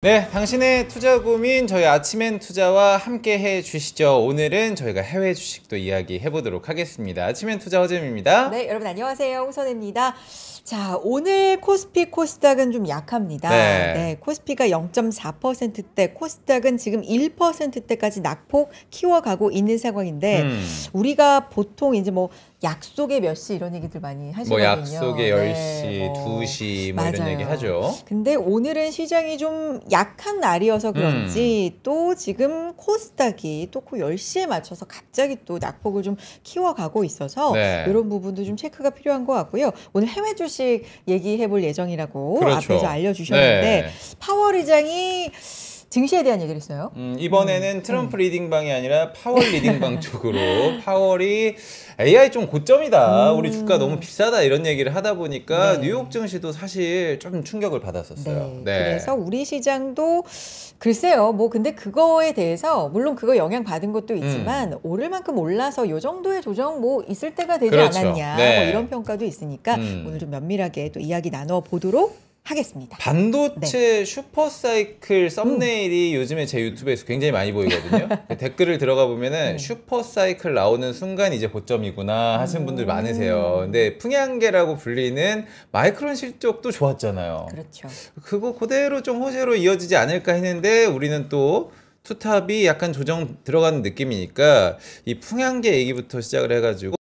네, 당신의 투자 고민 저희 아침엔 투자와 함께 해주시죠. 오늘은 저희가 해외 주식도 이야기해 보도록 하겠습니다. 아침엔 투자 허잼입니다. 네, 여러분 안녕하세요. 홍선혜입니다. 자, 오늘 코스피, 코스닥은 좀 약합니다. 네, 코스피가 0.4%대, 코스닥은 지금 1%대까지 낙폭 키워가고 있는 상황인데 우리가 보통 이제 뭐 약속의 몇 시 이런 얘기들 많이 하시거든요. 뭐 약속의 10시, 네, 2시 뭐 이런 얘기 하죠. 근데 오늘은 시장이 좀 약한 날이어서 그런지 또 지금 코스닥이 또 그 10시에 맞춰서 갑자기 또 낙폭을 좀 키워가고 있어서 이런 부분도 좀 체크가 필요한 것 같고요. 오늘 해외 주식 얘기해 볼 예정이라고 앞에서 알려주셨는데 파월 의장이 증시에 대한 얘기를 했어요. 이번에는 트럼프 리딩방이 아니라 파월 리딩방 쪽으로 파월이 AI 좀 고점이다. 우리 주가 너무 비싸다. 이런 얘기를 하다 보니까 뉴욕 증시도 사실 좀 충격을 받았었어요. 그래서 우리 시장도 글쎄요. 뭐 근데 그거에 대해서 물론 그거 영향 받은 것도 있지만 오를 만큼 올라서 요 정도의 조정 뭐 있을 때가 되지 않았냐. 뭐 이런 평가도 있으니까 오늘 좀 면밀하게 또 이야기 나눠 보도록 하겠습니다. 반도체 슈퍼사이클 썸네일이 요즘에 제 유튜브에서 굉장히 많이 보이거든요. 댓글을 들어가 보면은 슈퍼사이클 나오는 순간 이제 고점이구나 하시는 분들 많으세요. 근데 풍향계라고 불리는 마이크론 실적도 좋았잖아요. 그렇죠. 그거 그대로 좀 호재로 이어지지 않을까 했는데 우리는 또 투탑이 약간 조정 들어가는 느낌이니까 이 풍향계 얘기부터 시작을 해가지고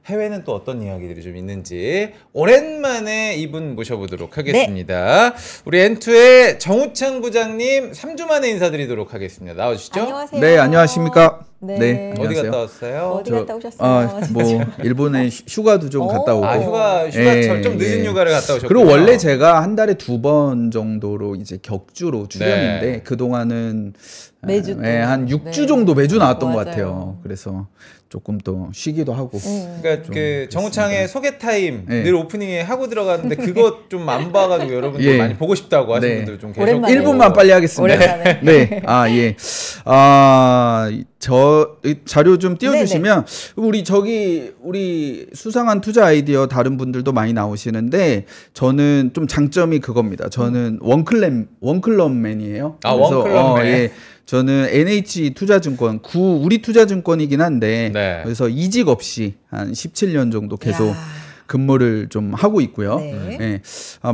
해외는 또 어떤 이야기들이 좀 있는지 오랜만에 이분 모셔보도록 하겠습니다. 우리 엔투의 정우창 부장님 3주 만에 인사드리도록 하겠습니다. 나와주시죠. 안녕하세요. 네, 안녕하십니까. 네, 어디 갔다 왔어요? 어디 갔다 오셨어요? 뭐 일본에 휴가도 좀 갔다 오고. 휴가철 좀 늦은 휴가를 갔다 오셨군요. 그리고 원래 제가 한 달에 2번 정도로 이제 격주로 출연인데 그동안은 매주 한 6주 정도 매주 나왔던 것 같아요. 그래서 조금 또 쉬기도 하고. 그러니까 그 정우창의 소개 타임 늘 오프닝에 하고 들어갔는데 그거 좀 안 봐가지고 여러분들 많이 보고 싶다고 하시는 분들 좀 계속 1분만 빨리 하겠습니다. 네, 저 자료 좀 띄워주시면 우리 수상한 투자 아이디어 다른 분들도 많이 나오시는데 저는 좀 장점이 그겁니다. 저는 원클럽맨이에요. 원클럽맨. 저는 NH 투자증권, 우리 투자증권이긴 한데 그래서 이직 없이 한 17년 정도 계속 근무를 좀 하고 있고요.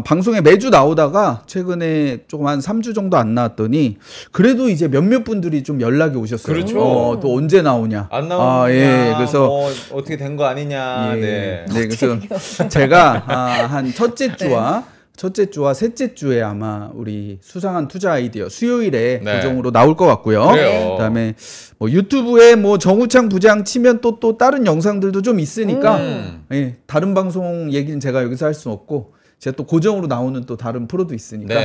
방송에 매주 나오다가 최근에 조금 한 3주 정도 안 나왔더니 그래도 이제 몇몇 분들이 좀 연락이 오셨어요. 그렇죠. 또 언제 나오냐. 안 나오냐. 그래서 뭐 어떻게 된 거 아니냐. 그래서 제가 한 첫째 주와 셋째 주에 아마 우리 수상한 투자 아이디어 수요일에 고정으로 나올 것 같고요. 그다음에 뭐 유튜브에 뭐 정우창 부장 치면 또 다른 영상들도 좀 있으니까 다른 방송 얘기는 제가 여기서 할 수 없고 제가 또 고정으로 나오는 또 다른 프로도 있으니까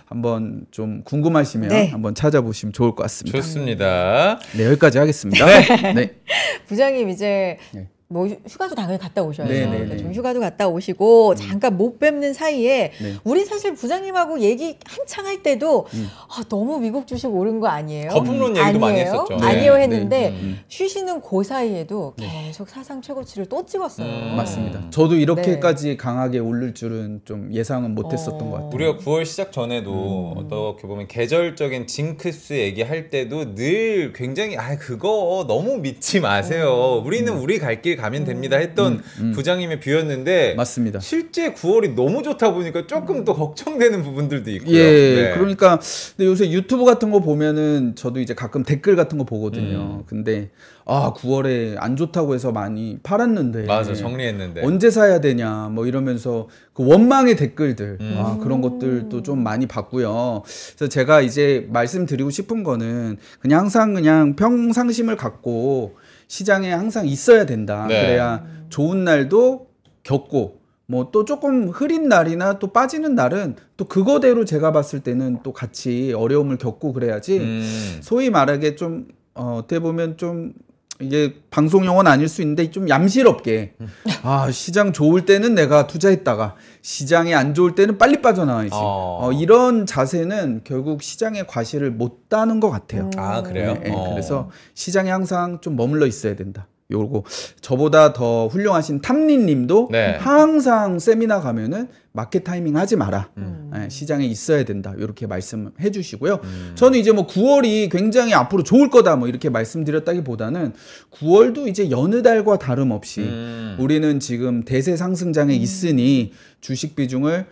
한번 좀 궁금하시면 한번 찾아보시면 좋을 것 같습니다. 좋습니다. 네, 여기까지 하겠습니다. 부장님 이제 뭐 휴가도 당연히 갔다 오셔야죠. 그러니까 좀 휴가도 갔다 오시고 잠깐 못 뵙는 사이에 우리 사실 부장님하고 얘기 한창 할 때도 너무 미국 주식 오른 거 아니에요? 거품론 얘기도 많이 했었죠. 아니에요 했는데 쉬시는 그 사이에도 계속 사상 최고치를 또 찍었어요. 맞습니다. 저도 이렇게까지 강하게 오를 줄은 좀 예상은 못했었던 것 같아요. 우리가 9월 시작 전에도 어떻게 보면 계절적인 징크스 얘기할 때도 늘 굉장히 그거 너무 믿지 마세요. 우리는 우리 갈 길 가면 됩니다 했던 부장님의 뷰였는데 맞습니다. 실제 9월이 너무 좋다 보니까 조금 더 걱정되는 부분들도 있고요. 그러니까 근데 요새 유튜브 같은 거 보면은 저도 이제 가끔 댓글 같은 거 보거든요. 근데 9월에 안 좋다고 해서 많이 팔았는데 정리했는데 언제 사야 되냐 뭐 이러면서 그 원망의 댓글들 그런 것들도 좀 많이 봤고요. 그래서 제가 이제 말씀드리고 싶은 거는 그냥 평상심을 갖고 시장에 항상 있어야 된다. 그래야 좋은 날도 겪고 뭐 또 조금 흐린 날이나 또 빠지는 날은 또 그거대로 제가 봤을 때는 또 같이 어려움을 겪고 그래야지 소위 말하게 좀 어떻게 보면 좀 이게 방송 용어는 아닐 수 있는데 좀 얌실없게 시장 좋을 때는 내가 투자했다가 시장이 안 좋을 때는 빨리 빠져나와야지 이런 자세는 결국 시장의 과실을 못 따는 것 같아요. 그래요? 그래서 시장에 항상 좀 머물러 있어야 된다. 요거 저보다 더 훌륭하신 탐리님도 네. 항상 세미나 가면은 마켓 타이밍 하지 마라. 시장에 있어야 된다. 이렇게 말씀해 주시고요. 저는 이제 뭐 9월이 굉장히 앞으로 좋을 거다 뭐 이렇게 말씀드렸다기보다는 9월도 이제 여느 달과 다름없이 우리는 지금 대세 상승장에 있으니 주식 비중을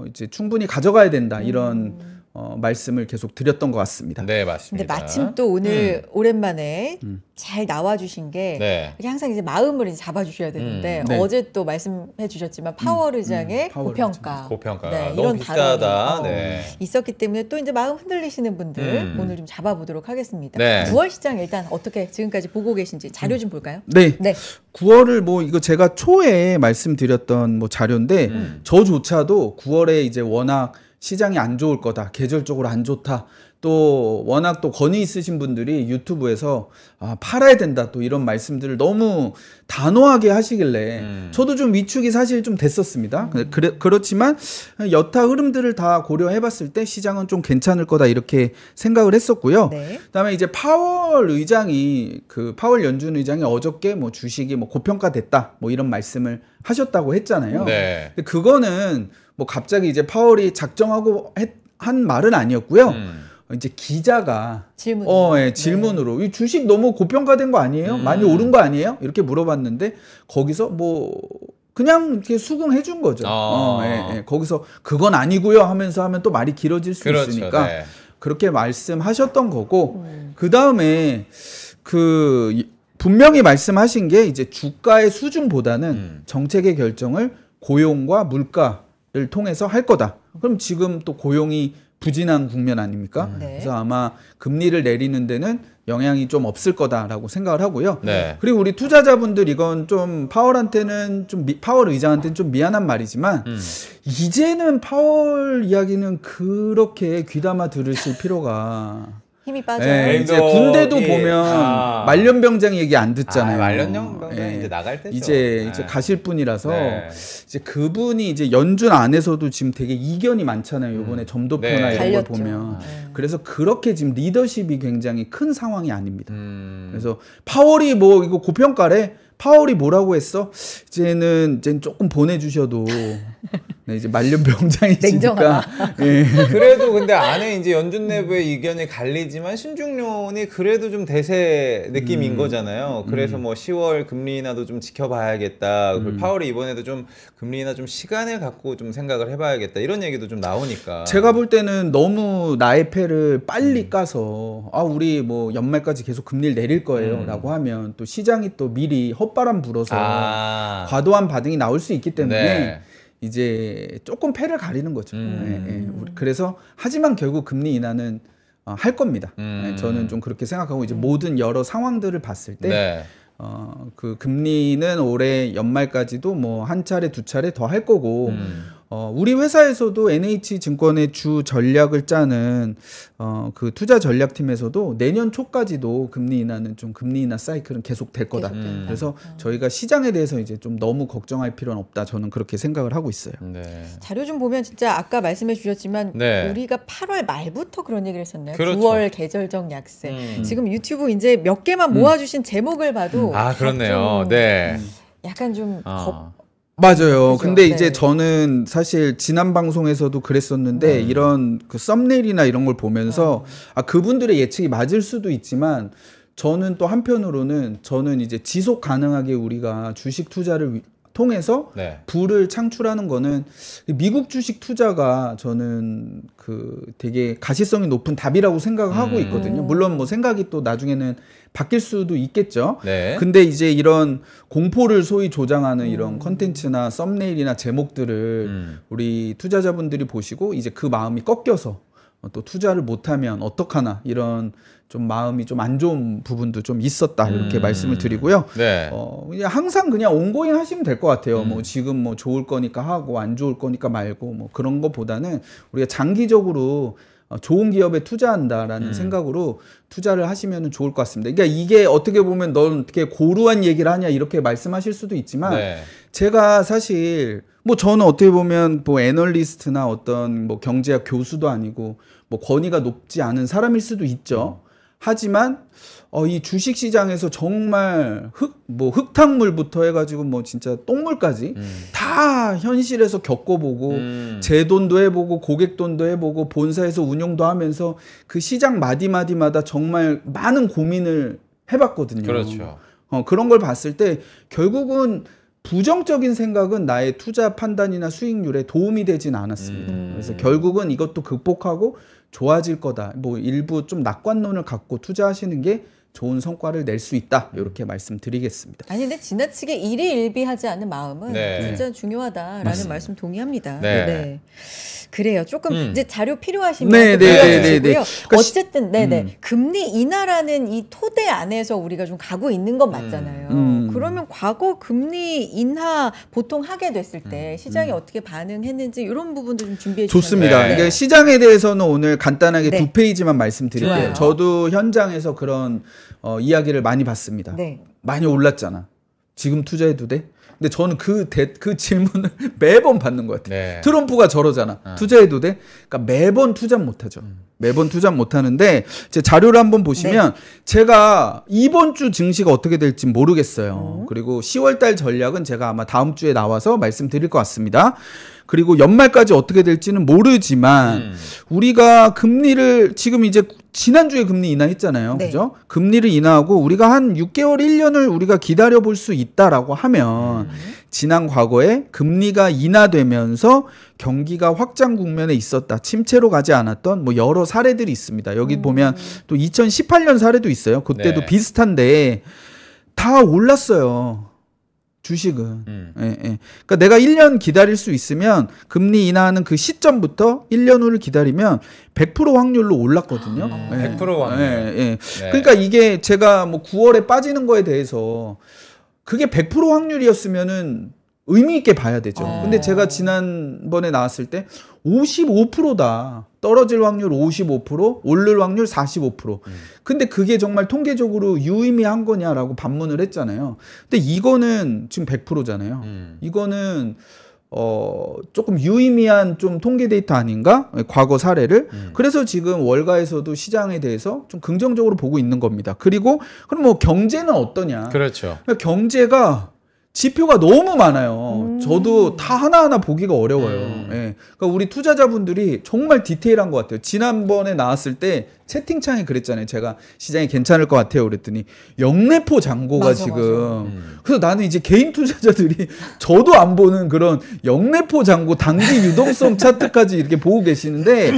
이제 충분히 가져가야 된다. 이런 말씀을 계속 드렸던 것 같습니다. 네, 맞습니다. 근데 마침 또 오늘 오랜만에 잘 나와주신 게 네. 항상 이제 마음을 이제 잡아주셔야 되는데 네. 어제 또 말씀해주셨지만 파월 의장의 파월 고평가, 고평가 네, 너무 이런 비싸다. 발언이 네. 있었기 때문에 또 이제 마음 흔들리시는 분들 오늘 좀 잡아보도록 하겠습니다. 네. 9월 시장 일단 어떻게 지금까지 보고 계신지 자료 좀 볼까요? 네. 네. 9월을 뭐 이거 제가 초에 말씀드렸던 뭐 자료인데 저조차도 9월에 이제 워낙 시장이 안 좋을 거다. 계절적으로 안 좋다. 또 워낙 또 권위 있으신 분들이 유튜브에서 팔아야 된다. 또 이런 말씀들을 너무 단호하게 하시길래 저도 좀 위축이 사실 좀 됐었습니다. 그렇지만 여타 흐름들을 다 고려해 봤을 때 시장은 좀 괜찮을 거다. 이렇게 생각을 했었고요. 네. 그다음에 이제 파월 의장이 파월 연준 의장이 어저께 뭐 주식이 뭐 고평가됐다. 뭐 이런 말씀을 하셨다고 했잖아요. 네. 근데 그거는 뭐 갑자기 이제 파월이 작정하고 한 말은 아니었고요. 이제 기자가 질문으로 이 주식 너무 고평가된 거 아니에요? 많이 오른 거 아니에요? 이렇게 물어봤는데 거기서 뭐 그냥 이렇게 수긍해 준 거죠. 거기서 그건 아니고요 하면서 하면 또 말이 길어질 수 그렇죠, 있으니까 네. 그렇게 말씀하셨던 거고 그 다음에 분명히 말씀하신 게 이제 주가의 수준보다는 정책의 결정을 고용과 물가를 통해서 할 거다. 그럼 지금 또 고용이 부진한 국면 아닙니까? 네. 그래서 아마 금리를 내리는 데는 영향이 좀 없을 거다라고 생각을 하고요. 네. 그리고 우리 투자자분들 이건 좀 파월한테는 파월 의장한테는 좀 미안한 말이지만 이제는 파월 이야기는 그렇게 귀담아 들으실 필요가 힘이 빠져요. 네, 이제 군대도 이- 보면 말년병장 얘기 안 듣잖아요. 말년병장 이제 나갈 때죠. 이제 네. 가실 분이라서 네. 이제 그분이 이제 연준 안에서도 지금 되게 이견이 많잖아요. 이번에 점도표나 네. 이런 걸 갈렸죠. 보면. 네. 그래서 그렇게 지금 리더십이 굉장히 큰 상황이 아닙니다. 그래서 파월이 뭐 이거 고평가래. 파월이 뭐라고 했어? 이제는 조금 보내주셔도 네, 이제 말년병장이시니까. 예. 그래도 근데 안에 이제 연준 내부의 의견이 갈리지만 신중론이 그래도 좀 대세 느낌인 거잖아요. 그래서 뭐 10월 금리 인하도 좀 지켜봐야겠다. 그리고 파월이 이번에도 좀 금리 인하 좀 시간을 갖고 좀 생각을 해봐야겠다. 이런 얘기도 좀 나오니까. 제가 볼 때는 너무 나의 패를 빨리 까서 우리 뭐 연말까지 계속 금리를 내릴 거예요라고 하면 또 시장이 또 미리 헛바람 불어서 과도한 반응이 나올 수 있기 때문에 네. 이제 조금 패를 가리는 거죠. 그래서 하지만 결국 금리 인하는 할 겁니다. 저는 좀 그렇게 생각하고 이제 모든 여러 상황들을 봤을 때 네. 그 금리는 올해 연말까지도 뭐 한 차례 두 차례 더 할 거고 우리 회사에서도 NH증권의 주 전략을 짜는 그 투자 전략팀에서도 내년 초까지도 금리 인하는 좀 금리 인하 사이클은 계속 될 거다. 그래서 저희가 시장에 대해서 이제 좀 너무 걱정할 필요는 없다. 저는 그렇게 생각을 하고 있어요. 네. 자료 좀 보면 진짜 아까 말씀해 주셨지만 네. 우리가 8월 말부터 그런 얘기를 했었나요? 그렇죠. 9월 계절적 약세. 지금 유튜브 이제 몇 개만 모아주신 제목을 봐도 그렇네요. 좀 네. 약간 좀 맞아요. 그죠? 근데 이제 네. 저는 사실 지난 방송에서도 그랬었는데 이런 그 썸네일이나 이런 걸 보면서 그분들의 예측이 맞을 수도 있지만 저는 또 한편으로는 저는 이제 지속 가능하게 우리가 주식 투자를 통해서 네. 부를 창출하는 거는 미국 주식 투자가 저는 그 되게 가시성이 높은 답이라고 생각하고 있거든요. 물론 뭐 생각이 또 나중에는 바뀔 수도 있겠죠. 네. 근데 이제 이런 공포를 소위 조장하는 이런 컨텐츠나 썸네일이나 제목들을 우리 투자자분들이 보시고 이제 그 마음이 꺾여서 또 투자를 못하면 어떡하나 이런 좀 마음이 좀 안 좋은 부분도 좀 있었다 이렇게 말씀을 드리고요. 네. 그냥 항상 그냥 온고잉 하시면 될 것 같아요. 뭐 지금 뭐 좋을 거니까 하고 안 좋을 거니까 말고 뭐 그런 것보다는 우리가 장기적으로 좋은 기업에 투자한다라는 생각으로 투자를 하시면 좋을 것 같습니다. 그러니까 이게 어떻게 보면 넌 어떻게 고루한 얘기를 하냐 이렇게 말씀하실 수도 있지만 네. 제가 사실 뭐 저는 어떻게 보면 뭐 애널리스트나 어떤 뭐 경제학 교수도 아니고 뭐 권위가 높지 않은 사람일 수도 있죠. 하지만 이 주식 시장에서 정말 흙탕물부터 해가지고 뭐 진짜 똥물까지 다 현실에서 겪어보고 제 돈도 해보고 고객 돈도 해보고 본사에서 운용도 하면서 그 시장 마디마디마다 정말 많은 고민을 해봤거든요. 그렇죠. 그런 걸 봤을 때 결국은 부정적인 생각은 나의 투자 판단이나 수익률에 도움이 되진 않았습니다. 그래서 결국은 이것도 극복하고 좋아질 거다. 뭐 일부 좀 낙관론을 갖고 투자하시는 게 좋은 성과를 낼 수 있다. 이렇게 말씀드리겠습니다. 아니 근데 지나치게 일희일비하지 않는 마음은 네. 진짜 중요하다라는 맞습니다. 말씀 동의합니다. 네. 네. 그래요. 조금 이제 자료 필요하시면 네, 네, 네. 어쨌든 네네 금리 인하라는 이 토대 안에서 우리가 좀 가고 있는 건 맞잖아요. 그러면 과거 금리 인하 보통 하게 됐을 때 시장이 어떻게 반응했는지 이런 부분도 좀 준비해 주셨나요? 좋습니다. 네. 그러니까 시장에 대해서는 오늘 간단하게 네. 2페이지만 말씀드릴게요. 좋아요. 저도 현장에서 그런 이야기를 많이 받습니다. 네. 많이 올랐잖아. 지금 투자해도 돼? 근데 저는 그 질문을 매번 받는 것 같아요. 네. 트럼프가 저러잖아. 투자해도 돼? 그러니까 매번 투자 못하죠. 매번 투자 못하는데 제 자료를 한번 보시면 제가 이번 주 증시가 어떻게 될지 모르겠어요. 그리고 10월달 전략은 제가 아마 다음 주에 나와서 말씀드릴 것 같습니다. 그리고 연말까지 어떻게 될지는 모르지만 우리가 금리를 지금 이제 지난주에 금리 인하했잖아요. 네. 그죠? 금리를 인하하고 우리가 한 6개월, 1년을 우리가 기다려 볼 수 있다라고 하면 지난 과거에 금리가 인하되면서 경기가 확장 국면에 있었다. 침체로 가지 않았던 뭐 여러 사례들이 있습니다. 여기 보면 또 2018년 사례도 있어요. 그때도 네. 비슷한데 다 올랐어요. 주식은. 예, 예. 그러니까 내가 1년 기다릴 수 있으면 금리 인하하는 그 시점부터 1년 후를 기다리면 100% 확률로 올랐거든요. 100% 확률. 예, 예. 네. 그러니까 이게 제가 뭐 9월에 빠지는 거에 대해서 그게 100% 확률이었으면은 의미 있게 봐야 되죠. 근데 제가 지난번에 나왔을 때 55%다. 떨어질 확률 55%, 오를 확률 45%. 근데 그게 정말 통계적으로 유의미한 거냐라고 반문을 했잖아요. 근데 이거는 지금 100%잖아요. 이거는 조금 유의미한 좀 통계 데이터 아닌가? 과거 사례를. 그래서 지금 월가에서도 시장에 대해서 좀 긍정적으로 보고 있는 겁니다. 그리고 그럼 뭐 경제는 어떠냐? 그렇죠. 그러니까 경제가 지표가 너무 많아요. 저도 다 하나하나 보기가 어려워요. 예. 그러니까 우리 투자자분들이 정말 디테일한 것 같아요. 지난번에 나왔을 때 채팅창에 그랬잖아요. 제가 시장이 괜찮을 것 같아요. 그랬더니 영래포 잔고가 맞아, 지금. 그래서 나는 이제 개인 투자자들이 저도 안 보는 그런 영래포 잔고 단기 유동성 차트까지 이렇게 보고 계시는데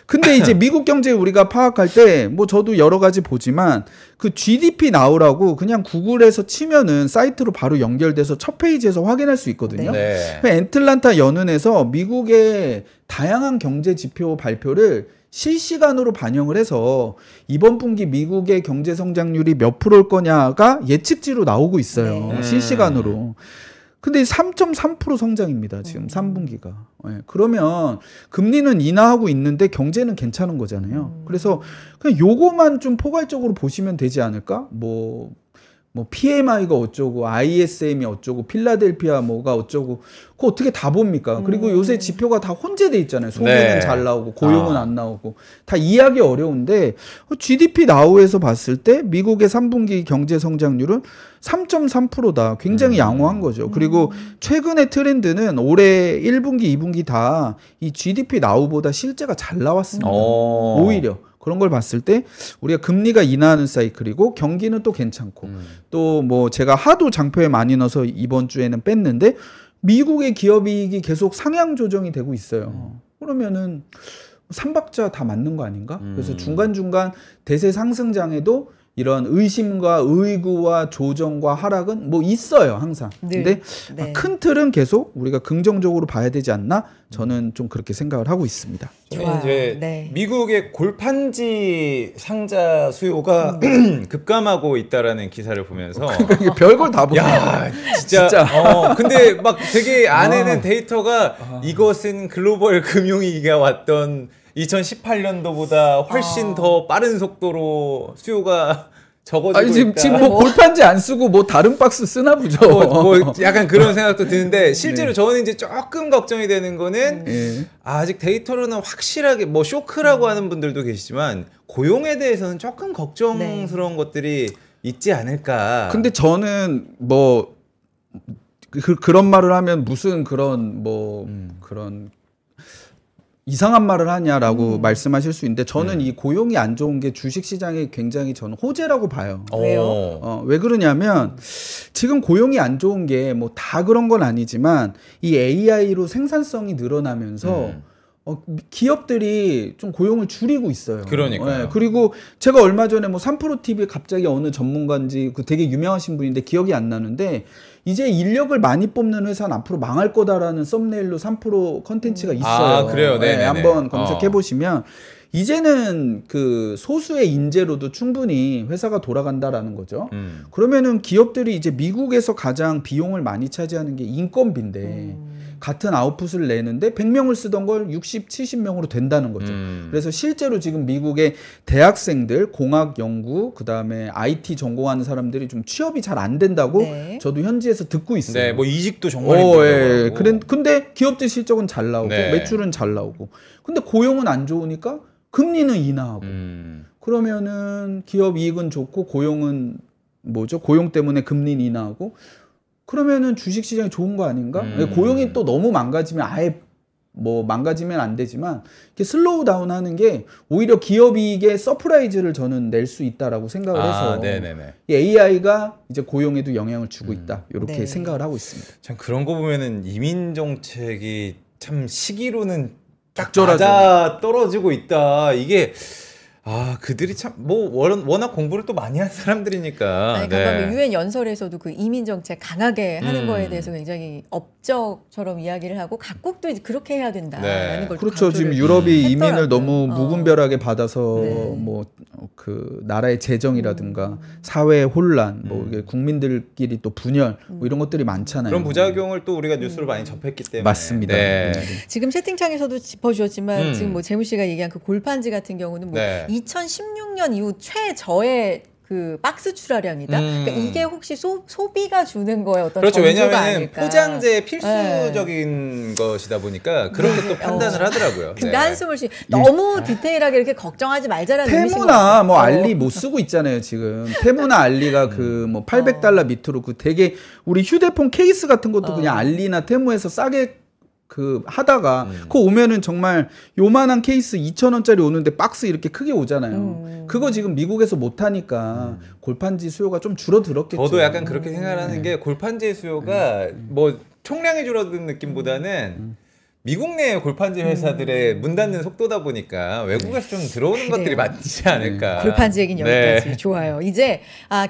근데 이제 미국 경제 우리가 파악할 때 뭐 저도 여러 가지 보지만 그 GDP 나오라고 그냥 구글에서 치면은 사이트로 바로 연결돼서 첫 페이지에서 확인할 수 있거든요. 네. 애틀란타 연은에서 미국의 다양한 경제 지표 발표를 실시간으로 반영을 해서 이번 분기 미국의 경제 성장률이 몇 프로일 거냐가 예측치로 나오고 있어요. 실시간으로. 근데 3.3% 성장입니다. 지금 3분기가. 네. 그러면 금리는 인하하고 있는데 경제는 괜찮은 거잖아요. 그래서 그냥 요거만 좀 포괄적으로 보시면 되지 않을까? 뭐 PMI가 어쩌고 ISM이 어쩌고 필라델피아 뭐가 어쩌고 그거 어떻게 다 봅니까? 그리고 요새 지표가 다 혼재돼 있잖아요. 소비는 네. 잘 나오고 고용은 안 나오고 다 이해하기 어려운데 GDP 나우에서 봤을 때 미국의 3분기 경제 성장률은 3.3%다. 굉장히 양호한 거죠. 그리고 최근의 트렌드는 올해 1분기, 2분기 다 이 GDP 나우보다 실제가 잘 나왔습니다. 오히려. 그런 걸 봤을 때 우리가 금리가 인하하는 사이클이고 경기는 또 괜찮고 또 뭐 제가 하도 장표에 많이 넣어서 이번 주에는 뺐는데 미국의 기업이익이 계속 상향 조정이 되고 있어요. 그러면은 삼박자 다 맞는 거 아닌가? 그래서 중간중간 대세 상승장에도 이런 의심과 의구와 조정과 하락은 뭐 있어요 항상. 근데 큰 틀은 계속 우리가 긍정적으로 봐야 되지 않나? 저는 좀 그렇게 생각을 하고 있습니다. 좋아요. 이제 미국의 골판지 상자 수요가 급감하고 있다라는 기사를 보면서 이게 별걸 다 보네. 야 진짜. 근데 막 되게 안에는 데이터가 이것은 글로벌 금융위기가 왔던 2018년도보다 훨씬 더 빠른 속도로 수요가 적어주고 아니, 있다. 지금 뭐 골판지 안 쓰고 뭐 다른 박스 쓰나 보죠. 뭐 약간 그런 생각도 드는데 실제로 저는 이제 조금 걱정이 되는 거는 아직 데이터로는 확실하게 뭐 쇼크라고 하는 분들도 계시지만 고용에 대해서는 조금 걱정스러운 것들이 있지 않을까. 근데 저는 뭐 그런 말을 하면 무슨 그런 뭐 그런 이상한 말을 하냐라고 말씀하실 수 있는데 저는 이 고용이 안 좋은 게 주식시장에 굉장히 저는 호재라고 봐요. 왜요? 왜 그러냐면 지금 고용이 안 좋은 게 뭐 다 그런 건 아니지만 이 AI로 생산성이 늘어나면서 기업들이 좀 고용을 줄이고 있어요. 그러니까요. 네, 그리고 제가 얼마 전에 뭐 3프로TV에 갑자기 어느 전문가인지 그 되게 유명하신 분인데 기억이 안 나는데 이제 인력을 많이 뽑는 회사는 앞으로 망할 거다라는 썸네일로 3프로 컨텐츠가 있어요. 아, 그래요? 네, 한번 검색해 보시면 이제는 그 소수의 인재로도 충분히 회사가 돌아간다라는 거죠. 그러면은 기업들이 이제 미국에서 가장 비용을 많이 차지하는 게 인건비인데 같은 아웃풋을 내는데 100명을 쓰던 걸 60, 70명으로 된다는 거죠. 그래서 실제로 지금 미국의 대학생들, 공학 연구, 그다음에 IT 전공하는 사람들이 좀 취업이 잘 안 된다고 저도 현지에서 듣고 있어요. 네, 뭐 이직도 정말 힘들고. 근데 기업들 실적은 잘 나오고 매출은 잘 나오고. 근데 고용은 안 좋으니까 금리는 인하하고. 그러면은 기업 이익은 좋고 고용은 뭐죠? 고용 때문에 금리는 인하하고. 그러면은 주식시장이 좋은 거 아닌가? 고용이 또 너무 망가지면 아예 뭐 망가지면 안 되지만 이렇게 슬로우 다운 하는 게 오히려 기업 이익에 서프라이즈를 저는 낼 수 있다라고 생각을 해서 이 AI가 이제 고용에도 영향을 주고 있다. 이렇게 생각을 하고 있습니다. 참 그런 거 보면은 이민 정책이 참 시기로는 딱 적절하죠. 맞아 떨어지고 있다. 이게 그들이 참 뭐 워낙 공부를 또 많이 한 사람들이니까. 아니, 그러니까 유엔 연설에서도 그 이민 정책 강하게 하는 거에 대해서 굉장히 업적처럼 이야기를 하고 각국도 이제 그렇게 해야 된다라는 걸 그렇죠. 지금 유럽이 이민을 너무 무분별하게 받아서 뭐 그 나라의 재정이라든가 사회 혼란, 뭐 이게 국민들끼리 또 분열 뭐 이런 것들이 많잖아요. 그런 부작용을 또 우리가 뉴스로 많이 접했기 때문에. 맞습니다. 지금 채팅창에서도 짚어주셨지만 지금 뭐 재무 씨가 얘기한 그 골판지 같은 경우는 뭐 2016년 이후 최저의 그 박스 출하량이다. 그러니까 이게 혹시 소비가 주는 거에 어떤 그렇죠. 전조가 왜냐하면 아닐까. 포장재의 필수적인 것이다 보니까 그렇게 또 판단을 하더라고요. 근데 한숨을 쉬. 너무 디테일하게 이렇게 걱정하지 말자라는 의미신 것 테무나 같아요. 뭐 알리 못 쓰고 있잖아요 지금. 테무나 알리가 그 뭐 $800 밑으로 그 되게 우리 휴대폰 케이스 같은 것도 그냥 알리나 테무에서 싸게 그 하다가 그거 오면은 정말 요만한 케이스 2,000원짜리 오는데 박스 이렇게 크게 오잖아요. 그거 지금 미국에서 못 하니까 골판지 수요가 좀 줄어들었겠죠. 저도 약간 그렇게 생각하는 게 골판지 수요가 뭐 총량이 줄어든 느낌보다는 미국 내 골판지 회사들의 문 닫는 속도다 보니까 외국에서 좀 들어오는 것들이 많지 않을까. 골판지 얘기는 여기까지. 좋아요. 이제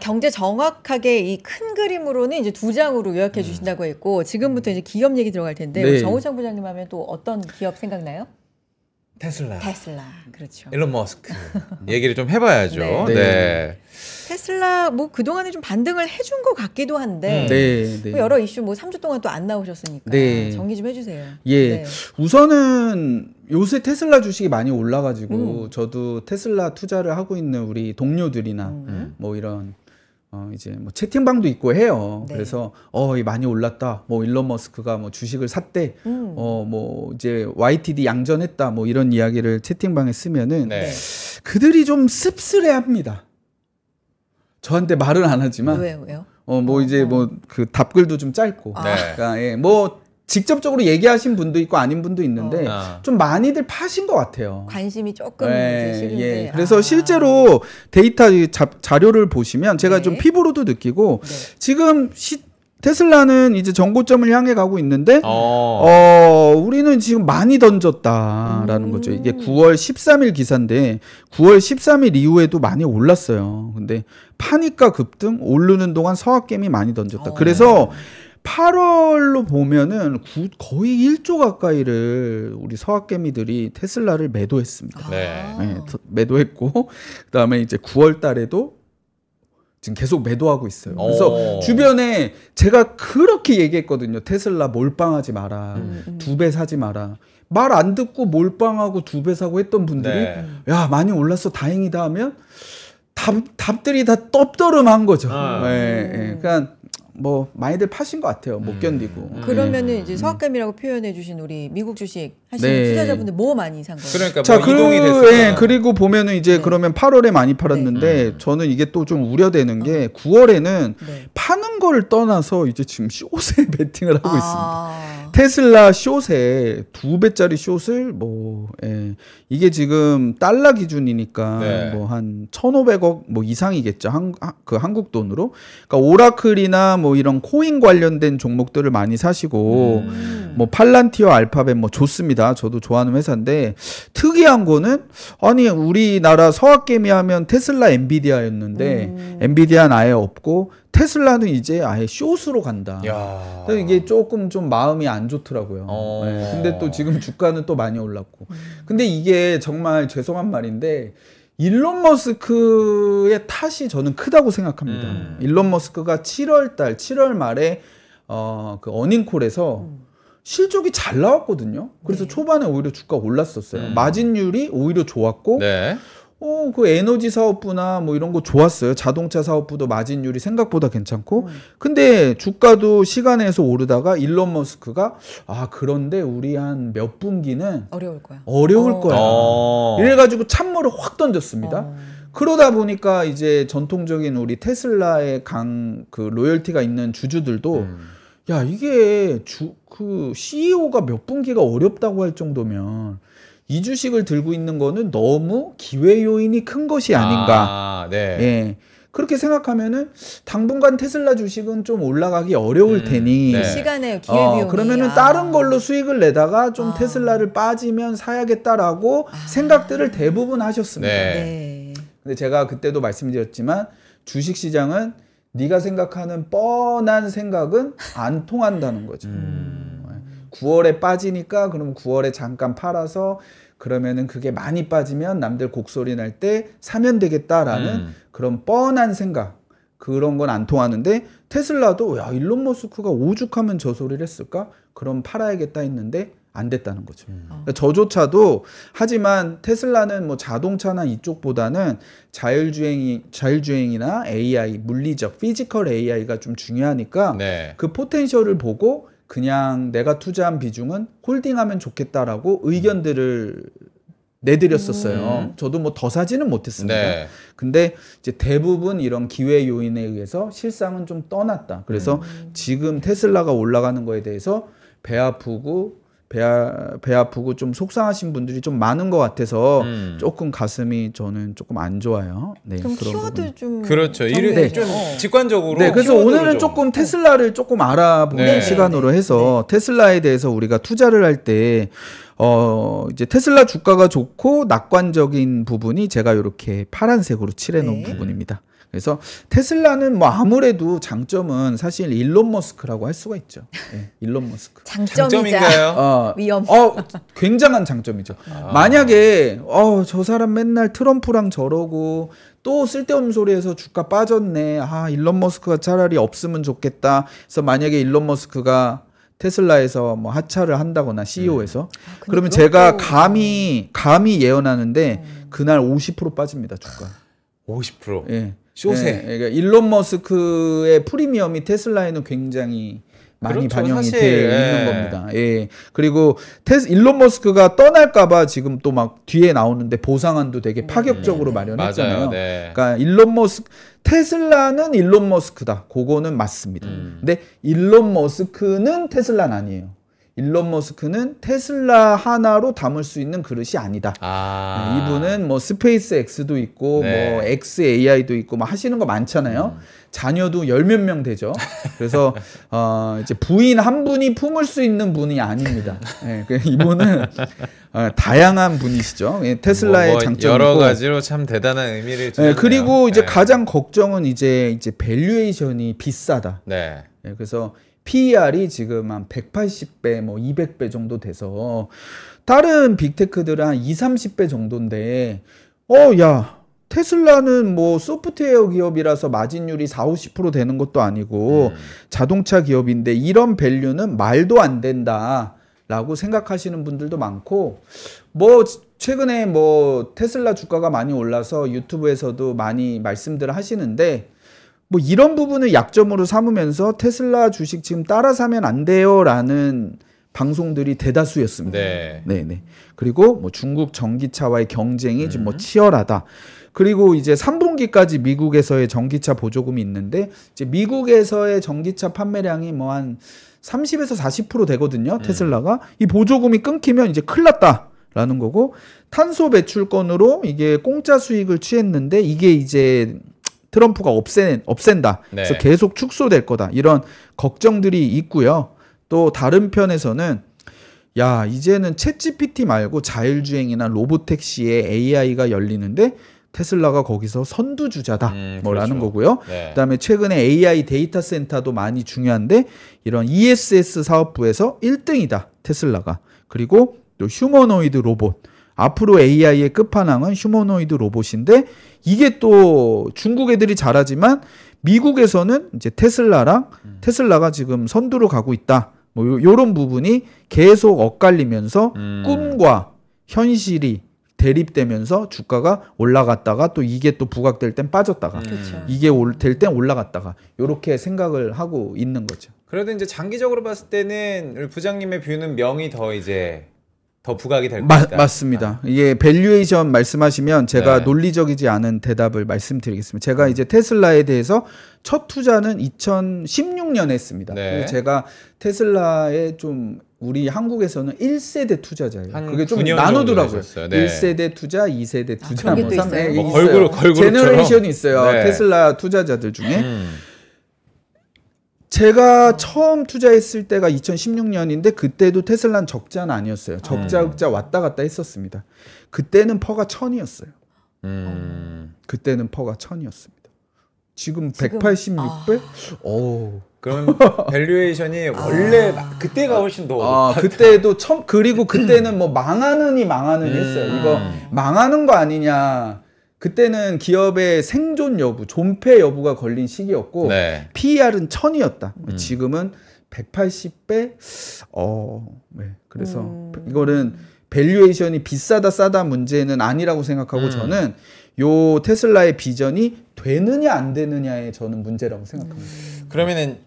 경제 정확하게 이 큰 그림으로는 이제 2장으로 요약해 주신다고 했고 지금부터 이제 기업 얘기 들어갈 텐데 우리 정호창 부장님 하면 또 어떤 기업 생각나요? 테슬라. 그렇죠. 일론 머스크 얘기를 좀 해봐야죠. 테슬라 뭐 그동안에 좀 반등을 해준 것 같기도 한데 뭐 여러 이슈 뭐 3주 동안 또 안 나오셨으니까 정리 좀 해주세요. 우선은 요새 테슬라 주식이 많이 올라가지고 저도 테슬라 투자를 하고 있는 우리 동료들이나 뭐 이런 이제 뭐 채팅방도 있고 해요. 그래서 많이 올랐다. 뭐 일론 머스크가 뭐 주식을 샀대. 뭐 이제 YTD 양전했다. 뭐 이런 이야기를 채팅방에 쓰면은 그들이 좀 씁쓸해합니다. 저한테 말은 안 하지만 왜요? 뭐 이제 뭐 그 답글도 좀 짧고. 그러니까 뭐 직접적으로 얘기하신 분도 있고 아닌 분도 있는데 좀 많이들 파신 것 같아요. 관심이 조금 실은데. 그래서 실제로 데이터 자료를 보시면 제가 좀 피부로도 느끼고 지금 테슬라는 이제 정고점을 향해 가고 있는데 우리는 지금 많이 던졌다라는 거죠. 이게 9월 13일 기사인데 9월 13일 이후에도 많이 올랐어요. 근데 파니까 급등, 오르는 동안 서학개미 많이 던졌다. 그래서 8월로 보면은 거의 1조 가까이를 우리 서학개미들이 테슬라를 매도했습니다. 매도했고 그다음에 이제 9월 달에도 지금 계속 매도하고 있어요. 그래서 주변에 제가 그렇게 얘기했거든요. 테슬라 몰빵하지 마라. 2배 사지 마라. 말 안 듣고 몰빵하고 2배 사고 했던 분들이 야 많이 올랐어 다행이다 하면 답들이 다 떡떠름한 거죠. 예. 그러니까 뭐 많이들 파신 것 같아요. 못 견디고. 그러면은 이제 서학감이라고 표현해주신 우리 미국 주식 하시는 네. 투자자분들 뭐 많이 산 거예요? 그러니까 자, 뭐 이동이 됐어요. 예, 그리고 보면은 이제 그러면 8월에 많이 팔았는데 저는 이게 또 좀 우려되는 게 9월에는 파는 걸 떠나서 이제 지금 숏에 베팅을 하고 있습니다. 테슬라 숏에 2배짜리 숏을 뭐 이게 지금 달러 기준이니까 뭐 한 1,500억 뭐 이상이겠죠. 한국 돈으로. 그러니까 오라클이나 뭐 이런 코인 관련된 종목들을 많이 사시고 뭐 팔란티어, 알파벳 뭐 좋습니다. 저도 좋아하는 회사인데 특이한 거는 아니 우리나라 서학개미 하면 테슬라, 엔비디아였는데 엔비디아는 아예 없고 테슬라는 이제 아예 숏으로 간다. 그래서 이게 조금 좀 마음이 안 좋더라고요. 네. 근데 또 지금 주가는 또 많이 올랐고. 근데 이게 정말 죄송한 말인데 일론 머스크의 탓이 저는 크다고 생각합니다. 일론 머스크가 7월 말에 그 어닝콜에서 실적이 잘 나왔거든요. 그래서 초반에 오히려 주가 올랐었어요. 마진율이 오히려 좋았고 그 에너지 사업부나 뭐 이런 거 좋았어요. 자동차 사업부도 마진율이 생각보다 괜찮고. 근데 주가도 시간에서 오르다가 일론 머스크가 그런데 우리 한 몇 분기는 어려울 거야. 이래가지고 찬물을 확 던졌습니다. 그러다 보니까 이제 전통적인 우리 테슬라의 그 로열티가 있는 주주들도 야 이게 그 CEO가 몇 분기가 어렵다고 할 정도면 이 주식을 들고 있는 거는 너무 기회 요인이 큰 것이 아닌가. 예. 그렇게 생각하면은 당분간 테슬라 주식은 좀 올라가기 어려울 테니 시간에 기회 비용이 그러면은 다른 걸로 수익을 내다가 좀 테슬라를 빠지면 사야겠다라고 생각들을 대부분 하셨습니다. 근데 제가 그때도 말씀드렸지만 주식 시장은 네가 생각하는 뻔한 생각은 안 통한다는 거죠. 9월에 빠지니까 그럼 9월에 잠깐 팔아서 그러면은 그게 많이 빠지면 남들 곡소리 날 때 사면 되겠다라는 그런 뻔한 생각, 그런 건 안 통하는데 테슬라도 야 일론 머스크가 오죽하면 저 소리를 했을까? 그럼 팔아야겠다 했는데 안 됐다는 거죠. 그러니까 저조차도 하지만 테슬라는 뭐 자동차나 이쪽보다는 자율주행이나 AI, 물리적, 피지컬 AI가 좀 중요하니까 그 포텐셜을 보고 그냥 내가 투자한 비중은 홀딩하면 좋겠다라고 의견들을 내드렸었어요. 저도 뭐 더 사지는 못했습니다. 근데 이제 대부분 이런 기회 요인에 의해서 실상은 좀 떠났다. 그래서 지금 테슬라가 올라가는 거에 대해서 배 아프고 좀 속상하신 분들이 좀 많은 것 같아서 조금 가슴이 저는 조금 안 좋아요. 그럼 키워드 좀 그렇죠. 좀 직관적으로. 그래서 오늘은 조금 테슬라를 조금 알아보는 시간으로 해서 테슬라에 대해서 우리가 투자를 할 때 이제 테슬라 주가가 좋고 낙관적인 부분이 제가 이렇게 파란색으로 칠해 놓은 부분입니다. 그래서 테슬라는 뭐 아무래도 장점은 사실 일론 머스크라고 할 수가 있죠. 일론 머스크. 장점인가요? 위험. 굉장한 장점이죠. 만약에 저 사람 맨날 트럼프랑 저러고 또 쓸데없는 소리해서 주가 빠졌네. 일론 머스크가 차라리 없으면 좋겠다. 그래서 만약에 일론 머스크가 테슬라에서 뭐 하차를 한다거나 CEO에서 그러면 제가 감히 예언하는데 그날 50% 빠집니다, 주가. 50%. 예. 숏에. 그러니까 일론 머스크의 프리미엄이 테슬라에는 굉장히 많이 반영이 되어 있는 겁니다. 그리고 일론 머스크가 떠날까봐 지금 또 막 뒤에 나오는데 보상안도 되게 파격적으로 마련했잖아요. 그러니까 테슬라는 일론 머스크다. 그거는 맞습니다. 근데 일론 머스크는 테슬라는 아니에요. 일론 머스크는 테슬라 하나로 담을 수 있는 그릇이 아니다. 이분은 뭐 스페이스 X도 있고 뭐 XAI도 있고 뭐 하시는 거 많잖아요. 자녀도 10몇 명 되죠. 그래서 이제 부인 한 분이 품을 수 있는 분이 아닙니다. 이분은 다양한 분이시죠. 테슬라의 장점이고 여러 가지로 참 대단한 의미를 주네요. 그리고 이제 가장 걱정은 이제 밸류에이션이 비싸다. 그래서 PER이 지금 한 180배, 뭐 200배 정도 돼서 다른 빅테크들은 한 20-30배 정도인데 테슬라는 뭐 소프트웨어 기업이라서 마진율이 40-50% 되는 것도 아니고 자동차 기업인데 이런 밸류는 말도 안 된다라고 생각하시는 분들도 많고 뭐 최근에 뭐 테슬라 주가가 많이 올라서 유튜브에서도 많이 말씀들을 하시는데 뭐 이런 부분을 약점으로 삼으면서 테슬라 주식 지금 따라 사면 안 돼요라는 방송들이 대다수였습니다. 네네. 그리고 뭐 중국 전기차와의 경쟁이 지금 뭐 치열하다. 그리고 이제 3분기까지 미국에서의 전기차 보조금이 있는데 이제 미국에서의 전기차 판매량이 뭐 한 30에서 40% 되거든요. 테슬라가 이 보조금이 끊기면 이제 큰일 났다라는 거고 탄소 배출권으로 이게 공짜 수익을 취했는데 이게 이제 트럼프가 없앤다. 그래서 계속 축소될 거다. 이런 걱정들이 있고요. 또 다른 편에서는 야 이제는 챗GPT 말고 자율주행이나 로보택시에 AI가 열리는데 테슬라가 거기서 선두주자다 뭐라는 거고요. 그다음에 최근에 AI 데이터 센터도 많이 중요한데 이런 ESS 사업부에서 1등이다 테슬라가. 그리고 또 휴머노이드 로봇. 앞으로 AI의 끝판왕은 휴머노이드 로봇인데 이게 또 중국 애들이 잘하지만 미국에서는 이제 테슬라가 지금 선두로 가고 있다. 뭐 요런 부분이 계속 엇갈리면서 꿈과 현실이 대립되면서 주가가 올라갔다가 또 이게 또 부각될 땐 빠졌다가 이게 될 땐 올라갔다가 이렇게 생각을 하고 있는 거죠. 그래도 이제 장기적으로 봤을 때는 우리 부장님의 뷰는 명이 더 부각이 될 것이다. 맞습니다. 이게 밸류에이션 말씀하시면 제가 논리적이지 않은 대답을 말씀드리겠습니다. 제가 이제 테슬라에 대해서 첫 투자는 2016년에 했습니다. 제가 테슬라에 좀 우리 한국에서는 1세대 투자자예요. 그게 좀 나누더라고요. 1세대 투자, 2세대 투자, 뭐 3세 뭐 걸그룹 제너레이션이 있어요. 테슬라 투자자들 중에. 제가 처음 투자했을 때가 2016년인데 그때도 테슬라는 적자는 아니었어요. 적자 흑자 왔다 갔다 했었습니다. 그때는 퍼가 1000이었어요. 그때는 퍼가 1000이었습니다. 지금 186배? 그럼 밸류에이션이 원래 그때가 훨씬 더 그때도 그리고 그때는 뭐 망하느니 했어요. 이거 망하는 거 아니냐. 그때는 기업의 생존 여부, 존폐 여부가 걸린 시기였고 PER은 1000이었다. 지금은 180배. 그래서 이거는 밸류에이션이 비싸다 싸다 문제는 아니라고 생각하고 저는 요 테슬라의 비전이 되느냐 안 되느냐의 저는 문제라고 생각합니다. 그러면은